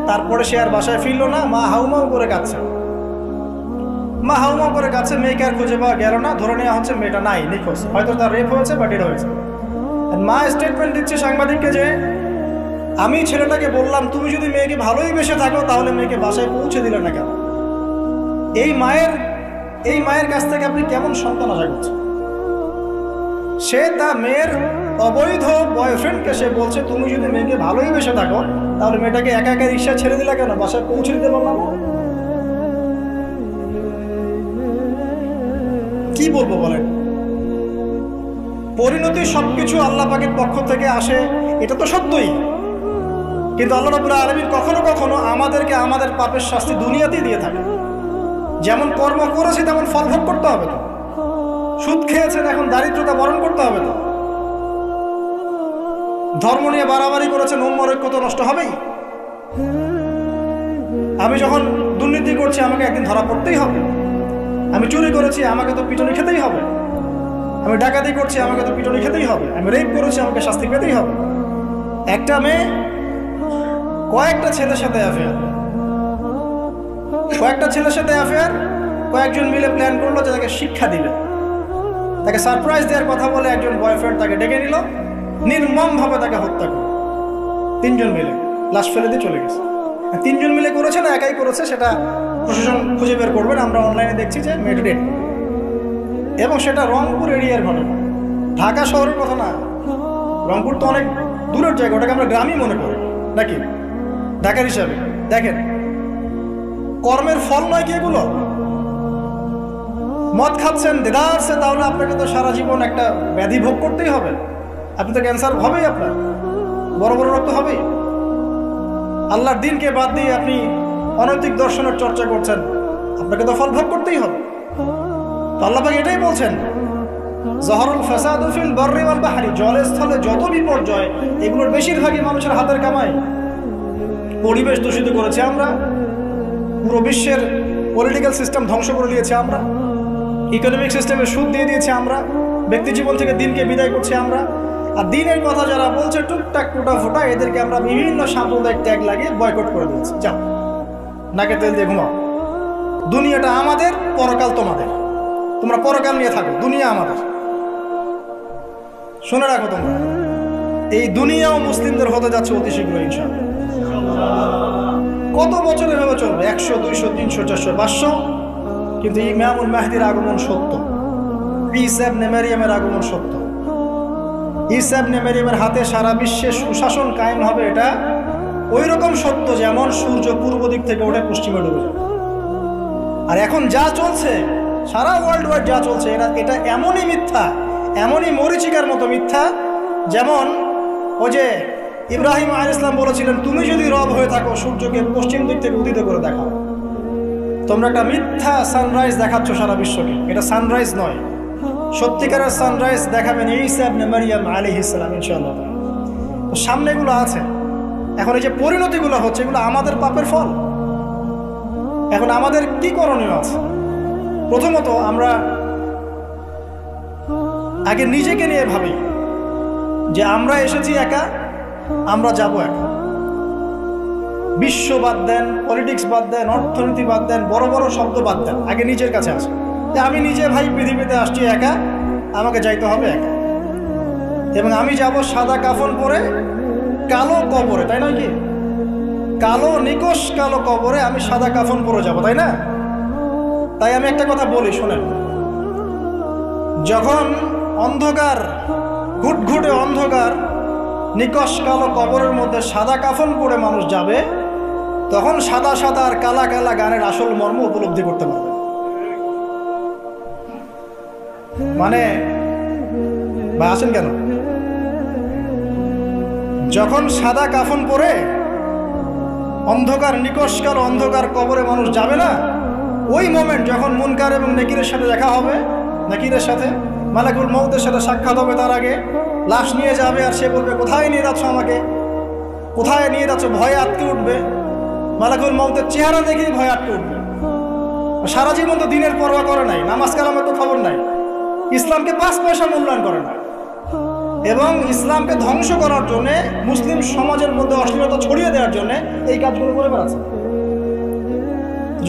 তারপরে সে আর বাসায় ফিরল না, মা হাউমাউ করে কাঁদছে, মেয়েকে আর খুঁজে পাওয়া গেল না, ধরে নেওয়া হচ্ছে মেয়েটা নাই, নিখোঁজ, হয়তো তার রেপ হয়েছে বা ডেড হয়েছে। মা স্টেটমেন্ট দিচ্ছে সাংবাদিককে যে আমি ছেলেটাকে বললাম তুমি যদি মেয়েকে ভালোই বেসে থাকো তাহলে মেয়েকে বাসায় পৌঁছে দিলে না কেন? এই মায়ের কাছ থেকে আপনি কেমন সন্তান আশা করছেন? সে তার মেয়ের অবৈধ বয়ফ্রেন্ডকে সে বলছে তুমি যদি মেয়েকে ভালোই বেসে থাকো তাহলে মেয়েটাকে একা একা রিক্সা ছেড়ে দিলা কেন, বাসায় পৌঁছে দিতে পারলাম না? কি বলবো বলেন? পরিণতি সবকিছু আল্লাহ পাকের পক্ষ থেকে আসে, এটা তো সত্যই। কিন্তু আল্লাহ রাব্বুল আলামিন কখনো কখনো আমাদেরকে আমাদের পাপের শাস্তি দুনিয়াতেই দিয়ে থাকে। যেমন কর্ম করেছি তেমন ফল ভোগ করতে হবে। তো সুদ খেয়েছেন, এখন দারিদ্রতা বরণ করতে হবে। তো ধর্ম নিয়ে বাড়াবাড়ি করেছেন, উম্মার ঐক্য তো নষ্ট হবেই। আমি যখন দুর্নীতি করছি আমাকে একদিন ধরা পড়তেই হবে। আমি চুরি করেছি আমাকে তো পিটুনি খেতেই হবে। আমি ডাকাতি করছি আমাকে তো পিটুনি খেতেই হবে। আমি রেপ করেছি আমাকে শাস্তি পেতেই হবে। একটা মেয়ে কয়েকটা ছেলের সাথে অ্যাফেয়ার, কয়েকজন মিলে প্ল্যান করলো যে তাকে শিক্ষা দিবে, তাকে সারপ্রাইজ দেওয়ার কথা বলে একজন বয়ফ্রেন্ড তাকে ডেকে নিল, নির্মমভাবে তাকে হত্যা করল। 3 জন মিলে লাশ ফেলে দিয়ে চলে গেছে। 3 জন মিলে করেছে না একাই করেছে সেটা প্রশাসন খুঁজে বের করবেন। আমরা অনলাইনে দেখছি যে মেয়েটা ডেড, এবং সেটা রংপুর এরিয়ার ঘটনা, ঢাকা শহরের কথা না। রংপুর তো অনেক দূরের জায়গা, ওটাকে আমরা গ্রামই মনে করি নাকি ঢাকার হিসাবে। দেখেন কর্মের ফল নয় কি এগুলো? মদ খাচ্ছেন দেদারসে, তাহলে আপনাকে তো সারা জীবন একটা ব্যাধি ভোগ করতেই হবে। আপনি তো ক্যান্সার হবেই, আপনার বড় বড় রোগ তো হবেই। আল্লাহর দিনকে বাদ দিয়ে আপনি অনৈতিক দর্শনের চর্চা করছেন, আপনাকে তো ফল ভোগ করতেই হবে। তো আল্লাহ পাক এটাই বলছেন, জহরুল ফাসাদু ফিল বাররি ওয়াল বাহরি, জলে স্থলে যত বিপর্যয় এগুলোর বেশিরভাগই মানুষের হাতের কামাই। পরিবেশ দূষিত করেছে আমরা, পুরো বিশ্বের পলিটিক্যাল সিস্টেম ধ্বংস করে দিয়েছে আমরা, ইকোনমিক সিস্টেমে সুদ দিয়ে দিয়েছে আমরা, ব্যক্তি জীবন থেকে দিনকে বিদায় করছি আমরা। আর দিনের কথা যারা বলছে টুকটাক টুটা ফোটা, এদেরকে আমরা বিভিন্ন সাম্প্রদায়িক ট্যাগ লাগিয়ে বয়কট করে দিয়েছি। যাও নাকে তেল দিয়ে ঘুমাও, দুনিয়াটা আমাদের, পরকাল তোমাদের, তোমরা পরকাল নিয়ে থাকো, দুনিয়া আমাদের। শুনে রাখো তোমরা, এই দুনিয়াও মুসলিমদের হতে যাচ্ছে অতি শীঘ্র ইনশাআল্লাহ। কত বছর এভাবে চলবে? 100, 200, 300, 400, 500, কিন্তু ইমামুল মাহদির আগমন সত্য, ঈসা ইবনে মারইয়ামের আগমন সত্য। ঈসা ইবনে মারইয়ামের হাতে সারা বিশ্বে সুশাসন কায়েম হবে, এটা ওই রকম সত্য যেমন সূর্য পূর্ব দিক থেকে ওঠে পশ্চিমে ডুবে যাবে। আর এখন যা চলছে সারা ওয়ার্ল্ড ওয়াইড যা চলছে, এটা এমনই মিথ্যা, এমনই মরিচিকার মতো মিথ্যা, যেমন ওই যে ইব্রাহিম আলাইহিস সালাম বলেছিলেন, তুমি যদি রব হয়ে থাকো সূর্যকে পশ্চিম দিক থেকে উদিত করে দেখাও। তোমরা একটা মিথ্যা সানরাইজ দেখাচ্ছ সারা বিশ্বকে, এটা সানরাইজ নয়। সত্যিকারের সানরাইজ দেখাবেন ঈসা ইবনে মারইয়াম আলাইহিস সালাম ইনশাআল্লাহ। তো সামনে এগুলো আছে। এখন এই যে পরিণতিগুলো হচ্ছে, এগুলো আমাদের পাপের ফল। এখন আমাদের কি করণীয় আছে? প্রথমত আমরা আগে নিজেকে নিয়ে ভাবি যে আমরা এসেছি একা, আমরা যাব একা। বিশ্ব বাদ দেন, পলিটিক্স বাদ দেন, অর্থনীতি বাদ দেন, বড় বড় শব্দ বাদ দেন, আগে নিজের কাছে আসে যে আমি নিজে ভাই পৃথিবীতে আসছি একা, আমাকে যাইতে হবে একা। এবং আমি যাব সাদা কাফন পরে কালো কবরে, তাই নয় কি? কালো নিকশ কালো কবরে আমি সাদা কাফন পরে যাব, তাই না? তাই আমি একটা কথা বলি, শোনেন। যখন অন্ধকার, ঘুটঘুটে অন্ধকার নিকশ কালো কবরের মধ্যে সাদা কাফন পরে মানুষ যাবে, তখন সাদা সাদা আর কালা কালা গানের আসল মর্ম উপলব্ধি করতে পারবে। মানে ভাই আসেন কেন? যখন সাদা কাফন পরে অন্ধকার নিকশ কালো অন্ধকার কবরে মানুষ যাবে না, ওই মোমেন্ট যখন মুনকার এবং নেকিরের সাথে দেখা হবে, নাকিরের সাথে মালাকুল মউতের সাথে সাক্ষাৎ হবে, তার আগে লাশ নিয়ে যাবে আর সে বলবে, কোথায় নিয়ে যাচ্ছ আমাকে, কোথায় নিয়ে যাচ্ছ? ভয়ে আটকে উঠবে। মালাকুল মউতের চেহারা দেখেই ভয়ে আটকে উঠবে। সারা জীবন তো দিনের পরোয়া করে নাই, নামাজ কালামের তো খবর নাই, ইসলামকে 5 পয়সা মূল্যায়ন করে না, এবং ইসলামকে ধ্বংস করার জন্যে, মুসলিম সমাজের মধ্যে অশ্লীলতা ছড়িয়ে দেওয়ার জন্য এই কাজগুলো করে বেড়াচ্ছে।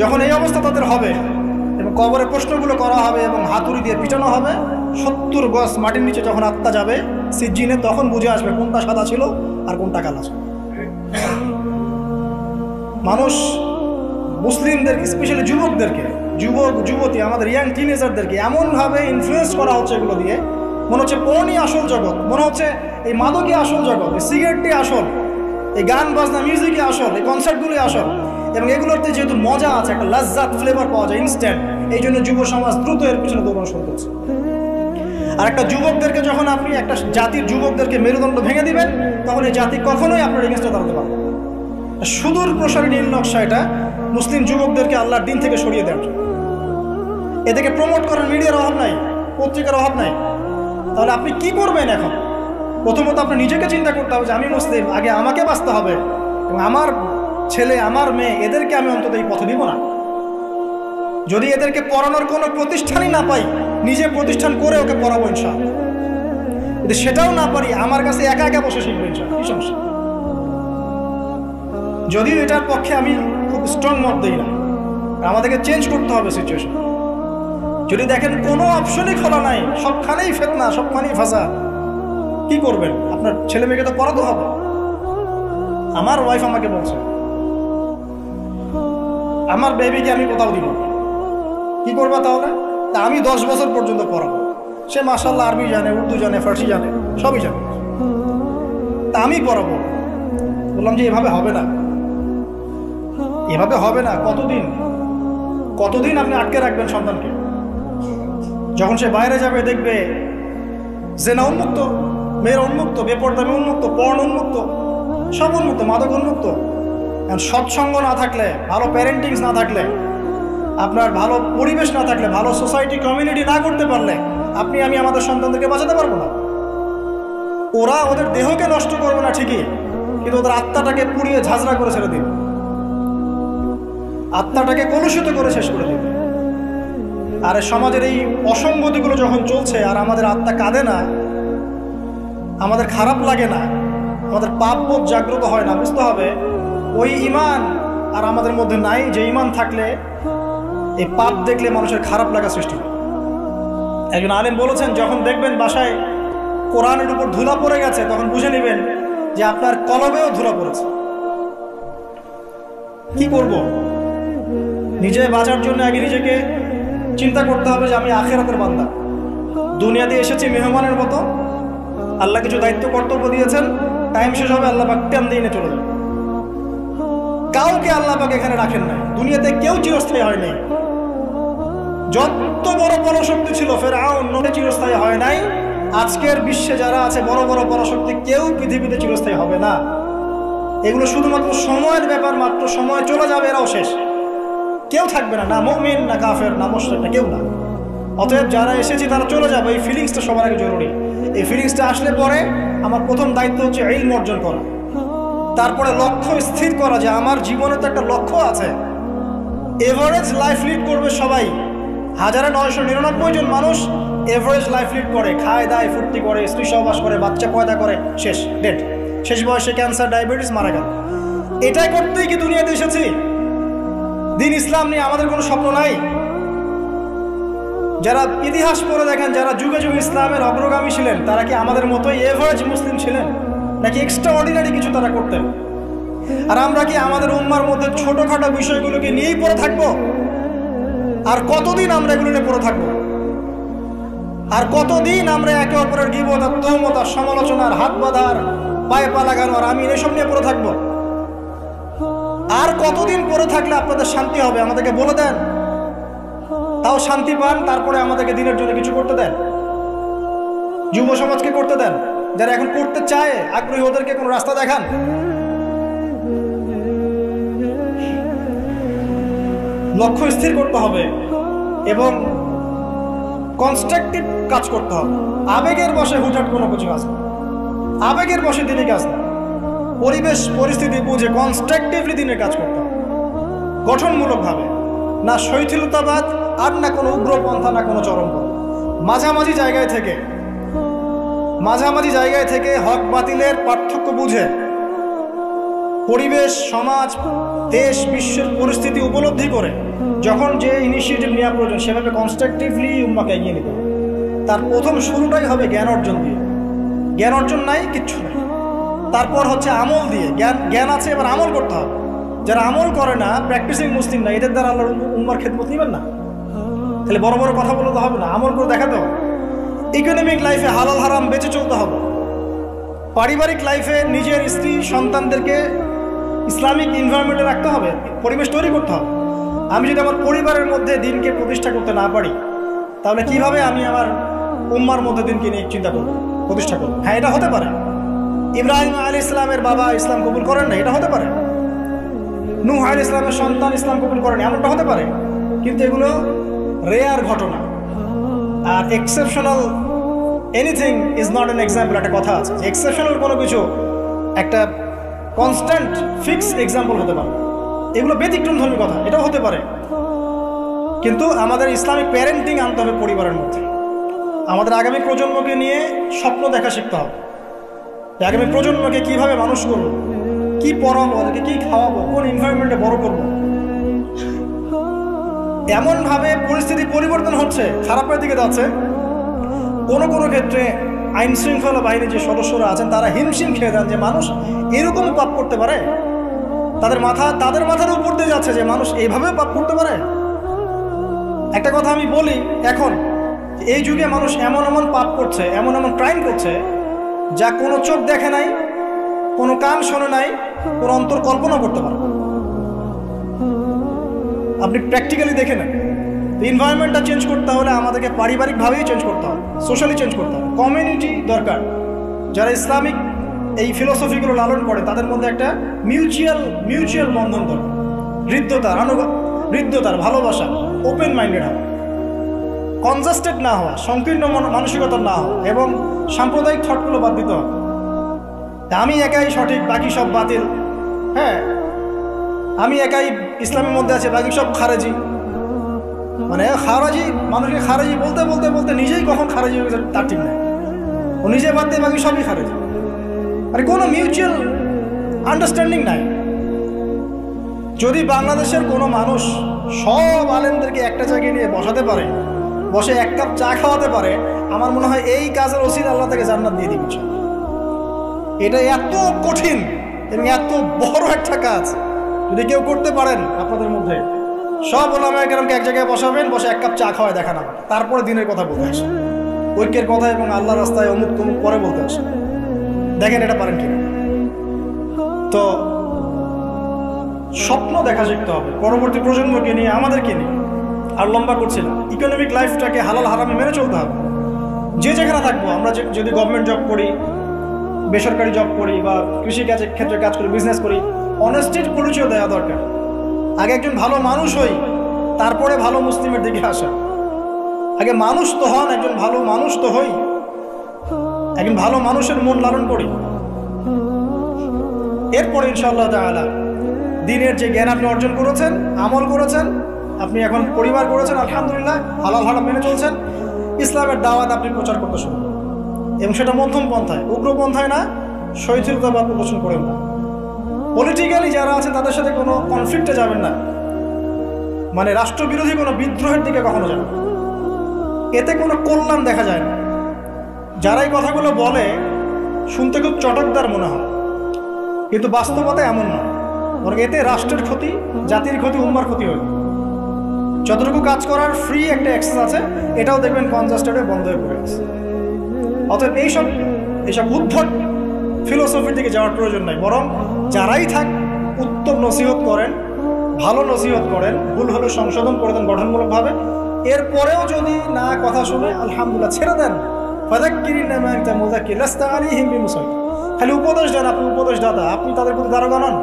যখন এই অবস্থা তাদের হবে এবং কবরে প্রশ্নগুলো করা হবে এবং হাতুড়ি দিয়ে পিটানো হবে, 70 গজ মাটির নিচে যখন আত্মা যাবে সিজ্জিনে, তখন বুঝে আসবে কোনটা সাদা ছিল আর কোনটা কালো ছিল। মানুষ মুসলিমদেরকে, স্পেশালি যুবকদেরকে, যুবক যুবতী, আমাদের ইয়াং টিনেজারদেরকে এমনভাবে ইনফ্লুয়েন্স করা হচ্ছে এগুলো দিয়ে, মনে হচ্ছে পণই আসল জগৎ, মনে হচ্ছে এই মাদকই আসল জগৎ, এই সিগারেটটি আসল, এই গান বাজনা মিউজিকই আসল, এই কনসার্টগুলি আসল। এবং এগুলোতে যেহেতু মজা আছে, একটা লাজ্জাত ফ্লেভার পাওয়া যায় ইনস্ট্যান্ট, এই জন্য যুব সমাজ দ্রুত এর পিছনে দৌড়ানো শুরু করছে। আর একটা যুবকদেরকে যখন আপনি একটা জাতির যুবকদেরকে মেরুদণ্ড ভেঙে দিবেন, তখন এই জাতি কখনোই আপনার এগেন্স্টে দাঁড়াতে পারবে না। সুদূর প্রসারী নীল নকশা এটা মুসলিম যুবকদেরকে আল্লাহর দিন থেকে সরিয়ে দেওয়ার জন্য। এদেরকে প্রমোট করার মিডিয়ার অভাব নাই, পত্রিকার অভাব নাই। তাহলে আপনি কি করবেন এখন? প্রথমত আপনি নিজেকে চিন্তা করতে হবে যে আমি মুসলিম, আগে আমাকে বাঁচতে হবে এবং আমার ছেলে আমার মেয়ে এদেরকে আমি অন্তত এই পথে দিব না। যদি এদেরকে পড়ানোর কোনো প্রতিষ্ঠানই না পাই, নিজে প্রতিষ্ঠান করে ওকে পড়াবো ইনশাআল্লাহ। যদি সেটাও না পারি, আমার কাছে একা একা বসে শিখবো ইনশাআল্লাহ, কি সমস্যা? যদিও এটার পক্ষে আমি খুব স্ট্রং মত দিই না, আমাদেরকে চেঞ্জ করতে হবে সিচুয়েশন। যদি দেখেন কোনো অপশনই খোলা নাই, সবখানেই ফিতনা, সবখানেই ফাসাদ, কি করবেন? আপনার ছেলে মেয়েকে তো পড়াতে হবে। আমার ওয়াইফ আমাকে বলছে আমার বেবিকে আমি কোথাও দিব, কি করবা তাহলে? তা আমি 10 বছর পর্যন্ত পড়াবো। সে মাশাআল্লাহ আরবি জানে, উর্দু জানে, ফার্সি জানে, সবই জানে, তা আমি পড়াবো। বললাম যে এভাবে হবে না, এভাবে হবে না। কতদিন আপনি আটকে রাখবেন সন্তানকে? যখন সে বাইরে যাবে দেখবে জেনা উন্মুক্ত, মেয়ের উন্মুক্ত, বেপরদামি উন্মুক্ত, পর্ন উন্মুক্ত, সব উন্মুক্ত, মাদক উন্মুক্ত। সৎসঙ্গ না থাকলে, ভালো প্যারেন্টিংস না থাকলে, আপনার ভালো পরিবেশ না থাকলে, ভালো সোসাইটি কমিউনিটি না করতে পারলে আপনি আমি আমাদের সন্তানদেরকে বাঁচাতে পারবো না। ওরা ওদের দেহকে নষ্ট করবে না ঠিকই, কিন্তু ওদের আত্মাটাকে পুড়িয়ে ঝাঁঝরা করে ছেড়ে দিবে, আত্মাটাকে কলুষিত করে শেষ করে দিবে। আর সমাজের এই অসঙ্গতিগুলো যখন চলছে আর আমাদের আত্মা কাঁদে না, আমাদের খারাপ লাগে না, আমাদের পাপবোধ জাগ্রত হয় না, বুঝতে হবে ওই ঈমান আর আমাদের মধ্যে নাই। যে ঈমান থাকলে এই পাপ দেখলে মানুষের খারাপ লাগা সৃষ্টি হয়। একজন আলেম বলেছেন, যখন দেখবেন বাসায় কোরআনের উপর ধুলা পড়ে গেছে, তখন বুঝে নেবেন যে আপনার কলবেও ধুলা পড়েছে। কি করব? নিজে বাঁচার জন্য আগে নিজেকে চিন্তা করতে হবে যে আমি আখিরাতের বান্দা, দুনিয়াতে এসেছি মেহমানের মতো। আল্লাহ কিছু দায়িত্ব কর্তব্য দিয়েছেন, টাইম শেষ হবে, আল্লাহ পাক টাইম দিয়ে চলে যাবে। কাউকে আল্লাহ পাক এখানে রাখেন নাই, দুনিয়াতে কেউ চিরস্থায়ী হয়নি। যত বড় পরাশক্তি ছিল ফেরাউন চিরস্থায়ী হয় নাই। আজকের বিশ্বে যারা আছে বড় বড় পরাশক্তি, কেউ পৃথিবীতে চিরস্থায়ী হবে না। এগুলো শুধুমাত্র সময়ের ব্যাপার, মাত্র সময় চলে যাবে, এরাও শেষ, কেউ থাকবে না, না মুমিন, না কাফের, না মুশরিক, না কেউ না। অতএব যারা এসেছি তারা চলে যাবে, এই ফিলিংসটা সবার আগে জরুরি। এই ফিলিংসটা আসলে পরে আমার প্রথম দায়িত্ব হচ্ছে ইলম অর্জন করা, তারপরে লক্ষ্য স্থির করা যে আমার জীবনে তো একটা লক্ষ্য আছে। এভারেজ লাইফ লিড করবে সবাই, 1999 জন মানুষ এভারেজ লাইফ লিড করে, খায় দায় ফুর্তি করে, স্ত্রী সহবাস করে, বাচ্চা পয়দা করে, শেষ ডেড, শেষ বয়সে ক্যান্সার, ডায়াবেটিস, মারা গেল। এটাই করতেই কি দুনিয়াতে এসেছি? দিন ইসলাম নিয়ে আমাদের কোনো স্বপ্ন নাই? যারা ইতিহাস পড়ে দেখেন, যারা যুগে যুগে ইসলামের অগ্রগামী ছিলেন, তারা কি আমাদের মতোই এভারেজ মুসলিম ছিলেন, নাকি এক্সট্রা অর্ডিনারি কিছু তারা করতেন? আর আমরা কি আমাদের উম্মার মধ্যে ছোটখাটো বিষয়গুলোকে নিয়েই পড়ে থাকবো? আর কতদিন আমরা এগুলো নিয়ে পড়ে থাকবো? আর কতদিন আমরা একে অপরের গীবত আর তহমত আর সমালোচনার, হাত বাঁধার, পায়ে পা লাগানো আর আমি এসব নিয়ে পড়ে থাকবো? আর কতদিন পড়ে থাকলে আপনাদের শান্তি হবে? আমাদেরকে বলে দেন, তাও শান্তি পান, তারপরে আমাদেরকে দিনের জন্য কিছু করতে দেন। যুব সমাজকে করতে দেন, যারা এখন করতে চায় আগ্রহী, ওদেরকে কোনো রাস্তা দেখান। লক্ষ্য স্থির করতে হবে এবং কনস্ট্রাকটিভ কাজ করতে হবে। আবেগের বশে হুটহাট কোনো কিছু কাজ না, আবেগের বশে দিনে কাজ না, পরিবেশ পরিস্থিতি বুঝে কনস্ট্রাকটিভলি দিনের কাজ করতে হবে, গঠনমূলকভাবে, না শৈথিলতাবাদ আর না কোনো উগ্রপন্থা, না কোনো চরমপন্থা। মাঝামাঝি জায়গায় থেকে হক বাতিলের পার্থক্য বুঝে পরিবেশ, সমাজ, দেশ, বিশ্বের পরিস্থিতি উপলব্ধি করে যখন যে ইনিশিয়েটিভ নেওয়া প্রয়োজন সেভাবে কনস্ট্রাকটিভলি উম্মাকে এগিয়ে নিতে হবে। তার প্রথম শুরুটাই হবে জ্ঞান অর্জন দিয়ে। জ্ঞান অর্জন নাই, কিচ্ছু নেই। তারপর হচ্ছে আমল দিয়ে। জ্ঞান আছে, এবার আমল করতে হবে। যারা আমল করে না, প্র্যাকটিসিং মুসলিম না, এদের দ্বারা আল্লাহর উম্মার খেদমত নেবেন না। তাহলে বড় বড় কথা বলতে হবে না, আমল করে দেখাতে হবে। ইকোনমিক লাইফে হালাল হারাম বেঁচে চলতে হবে। পারিবারিক লাইফে নিজের স্ত্রী সন্তানদেরকে ইসলামিক এনভায়রনমেন্টে রাখতে হবে, পরিবেশ তৈরি করতে হবে। আমি যদি আমার পরিবারের মধ্যে দিনকে প্রতিষ্ঠা করতে না পারি, তাহলে কিভাবে আমি আমার উম্মার মধ্যে দিনকে নিয়ে চিন্তা করব, প্রতিষ্ঠা করব? হ্যাঁ, এটা হতে পারে। ইব্রাহিম আলাইহিস সালামের বাবা ইসলাম কবুল করেন না, এটা হতে পারে। নূহ আলাইহিস সালামের সন্তান ইসলাম কবুল করেন, এমনটা হতে পারে। কিন্তু এগুলো রেয়ার ঘটনা। আর exceptional anything is not an example, একটা কথা আছে, এক্সেপশনাল কোনো কিছু একটা কনস্ট্যান্ট ফিক্স এক্সাম্পল হতে পারে। এগুলো ব্যতিক্রমধর্মী কথা, এটাও হতে পারে, কিন্তু আমাদের ইসলামিক প্যারেন্টিং আনতে হবে পরিবারের মধ্যে। আমাদের আগামী প্রজন্মকে নিয়ে স্বপ্ন দেখা শিখতে হবে। আগামী প্রজন্মকে কিভাবে মানুষ করবো, কি পড়াবো, ওদেরকে কি খাওয়াবো, কোন এনভায়রনমেন্টে বড় করবো। এমনভাবে পরিস্থিতি পরিবর্তন হচ্ছে, খারাপের দিকে যাচ্ছে। কোনো কোনো ক্ষেত্রে আইন শৃঙ্খলা বাহিনীর যে সদস্যরা আছেন তারা হিমশিম খেয়ে যান যে মানুষ এরকম পাপ করতে পারে। তাদের মাথার উপর দিয়ে যাচ্ছে যে মানুষ এইভাবে পাপ করতে পারে। একটা কথা আমি বলি, এখন এই যুগে মানুষ এমন এমন পাপ করছে, এমন এমন ক্রাইম করছে যা কোনো চোখ দেখে নাই, কোনো কান শোনে নাই, কোনো অন্তর কল্পনা করতে পারে। আপনি প্র্যাকটিক্যালি দেখে নেন। এনভায়রনমেন্টটা চেঞ্জ করতে হলে আমাদেরকে পারিবারিকভাবেই চেঞ্জ করতে হবে, সোশ্যালি চেঞ্জ করতে হবে। কমিউনিটি দরকার, যারা ইসলামিক এই ফিলোসফিগুলো লালন করে তাদের মধ্যে একটা মিউচুয়াল বন্ধন দরকার। হৃদ্যতার ভালোবাসা, ওপেন মাইন্ডেড হওয়া, কনজাস্টেড না হওয়া, সংকীর্ণ মানসিকতা না হওয়া, এবং সাম্প্রদায়িক থটগুলো বাদ দিতে হবে। আমি একাই সঠিক, বাকি সব বাতিল। হ্যাঁ, আমি একাই ইসলামের মধ্যে আছে, বাকি সব খারেজি। মানে খারাজি, মানুষকে খারেজি বলতে বলতে বলতে নিজেই কখন খারেজি হয়ে গেছে তার ঠিক নেই। ও নিজে বাদ দিয়ে বাকি সবই খারেজি। আর কোনো মিউচুয়াল আন্ডারস্ট্যান্ডিং নাই। যদি বাংলাদেশের কোনো মানুষ সব আলেমদেরকে একটা জায়গায় নিয়ে বসাতে পারে, বসে এক কাপ চা খাওয়াতে পারে, আমার মনে হয় এই কাজের ওসিলা আল্লাহ তাকে জান্নাত দিয়ে দিচ্ছে। এটা এত কঠিন এবং এত বড় একটা কাজ, যদি কেউ করতে পারেন আপনাদের মধ্যে, সব ওলামায়ে কেরামকে এক জায়গায় বসাবেন, বসে এক কাপ চা খাওয়ায় দেখানো, তারপরে দিনের কথা বলতে আসে, ঐক্যের কথা এবং আল্লাহ রাস্তায় অমুক তমুক পরে বলতে আসে। দেখেন এটা পারেন কিনা। তো স্বপ্ন দেখা শিখতে হবে পরবর্তী প্রজন্মকে নিয়ে, আমাদেরকে নিয়ে। আর লম্বা করছি না, ইকোনমিক লাইফটাকে হালাল হারামে মেনে চলতে হবে। যে যেখানে থাকবো, আমরা যদি গভর্নমেন্ট জব করি, বেসরকারি জব করি, বা কৃষি কাজের ক্ষেত্রে কাজ করি, বিজনেস করি, অনেস্টির পরিচয় দেওয়া দরকার। আগে একজন ভালো মানুষ হই, তারপরে ভালো মুসলিমের দিকে আসা। আগে মানুষ তো হন, একজন ভালো মানুষ তো হই, একজন ভালো মানুষের মন লালন করি, এরপরে ইনশাআল্লাহ তাআলা দিনের যে জ্ঞান আপনি অর্জন করেছেন, আমল করেছেন, আপনি এখন পরিবার করেছেন, আলহামদুলিল্লাহ হালাল হারাম মেনে চলছেন, ইসলামের দাওয়াত আপনি প্রচার করতে শুরু করুন। এবং সেটা মধ্যম পন্থায়, উগ্রপন্থায় না, শৈথিলতাবাদ প্রদর্শন করেন না। পলিটিক্যালি যারা আছেন তাদের সাথে কোনো কনফ্লিক্টে যাবেন না, মানে রাষ্ট্রবিরোধী কোনো বিদ্রোহের দিকে কখনো যাবেন না। এতে কোনো কল্যাণ দেখা যায় না। যারা এই কথাগুলো বলে শুনতে খুব চটকদার মনে হয়, কিন্তু বাস্তবতা এমন না। বরং এতে রাষ্ট্রের ক্ষতি, জাতির ক্ষতি, উম্মার ক্ষতি হয়। যতটুকু কাজ করার ফ্রি একটা অ্যাক্সেস আছে, এটাও দেখবেন কনজাস্টেডে বন্ধ হয়ে পড়ে আছে। অতএব এইসব উদ্ভট ফিলোসফির দিকে যাওয়ার প্রয়োজন নাই। বরং যারাই থাক, উত্তম নসিহত করেন, ভালো নসিহত করেন, ভুল হলে সংশোধন করে দেন গঠনমূলকভাবে। এরপরেও যদি না কথা শুনে, আলহামদুলিল্লাহ, ছেড়ে দেন। খালি উপদেশ দেন, আপনি উপদেশ দাতা, আপনি তাদের প্রতি দারোগা নন।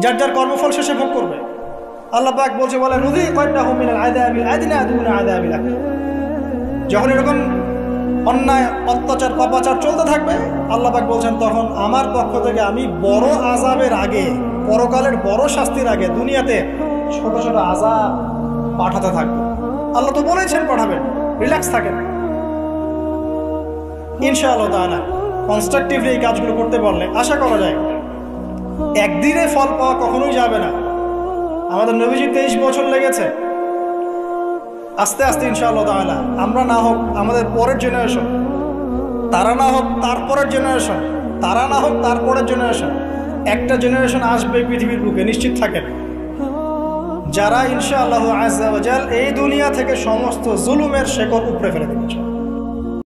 যার যার কর্মফল শেষে ভোগ করবে। আল্লাহ পাক বলছে, বলে যখন এরকম অন্যায়, অত্যাচার, পাপাচার চলতে থাকবে, আল্লাহ পাক বলছেন তখন আমার পক্ষ থেকে আমি বড় আযাবের আগে, পরকালের বড় শাস্তির আগে দুনিয়াতে ছোট ছোট আযাব পাঠাতে থাকবে। আল্লাহ তো বলেছেন পাঠাবেন, রিল্যাক্স থাকেন। ইনশাআল্লাহ তাআলা কনস্ট্রাকটিভলি এই কাজগুলো করতে পারলে আশা করা যায় একদিনে ফল পাওয়া কখনোই যাবে না। আমাদের নবীজি 23 বছর লেগেছে। আস্তে আস্তে ইনশাআল্লাহ তাআলা, আমরা না হোক আমাদের পরের জেনারেশন, তারা না হোক তারপরের জেনারেশন, তারা না হোক তারপরের জেনারেশন, একটা জেনারেশন আসবে পৃথিবীর বুকে, নিশ্চিত থাকেন, যারা ইনশাআল্লাহ আযজা ওয়া জাল এই দুনিয়া থেকে সমস্ত জুলুমের শেকড় উপড়ে ফেলে দেবে।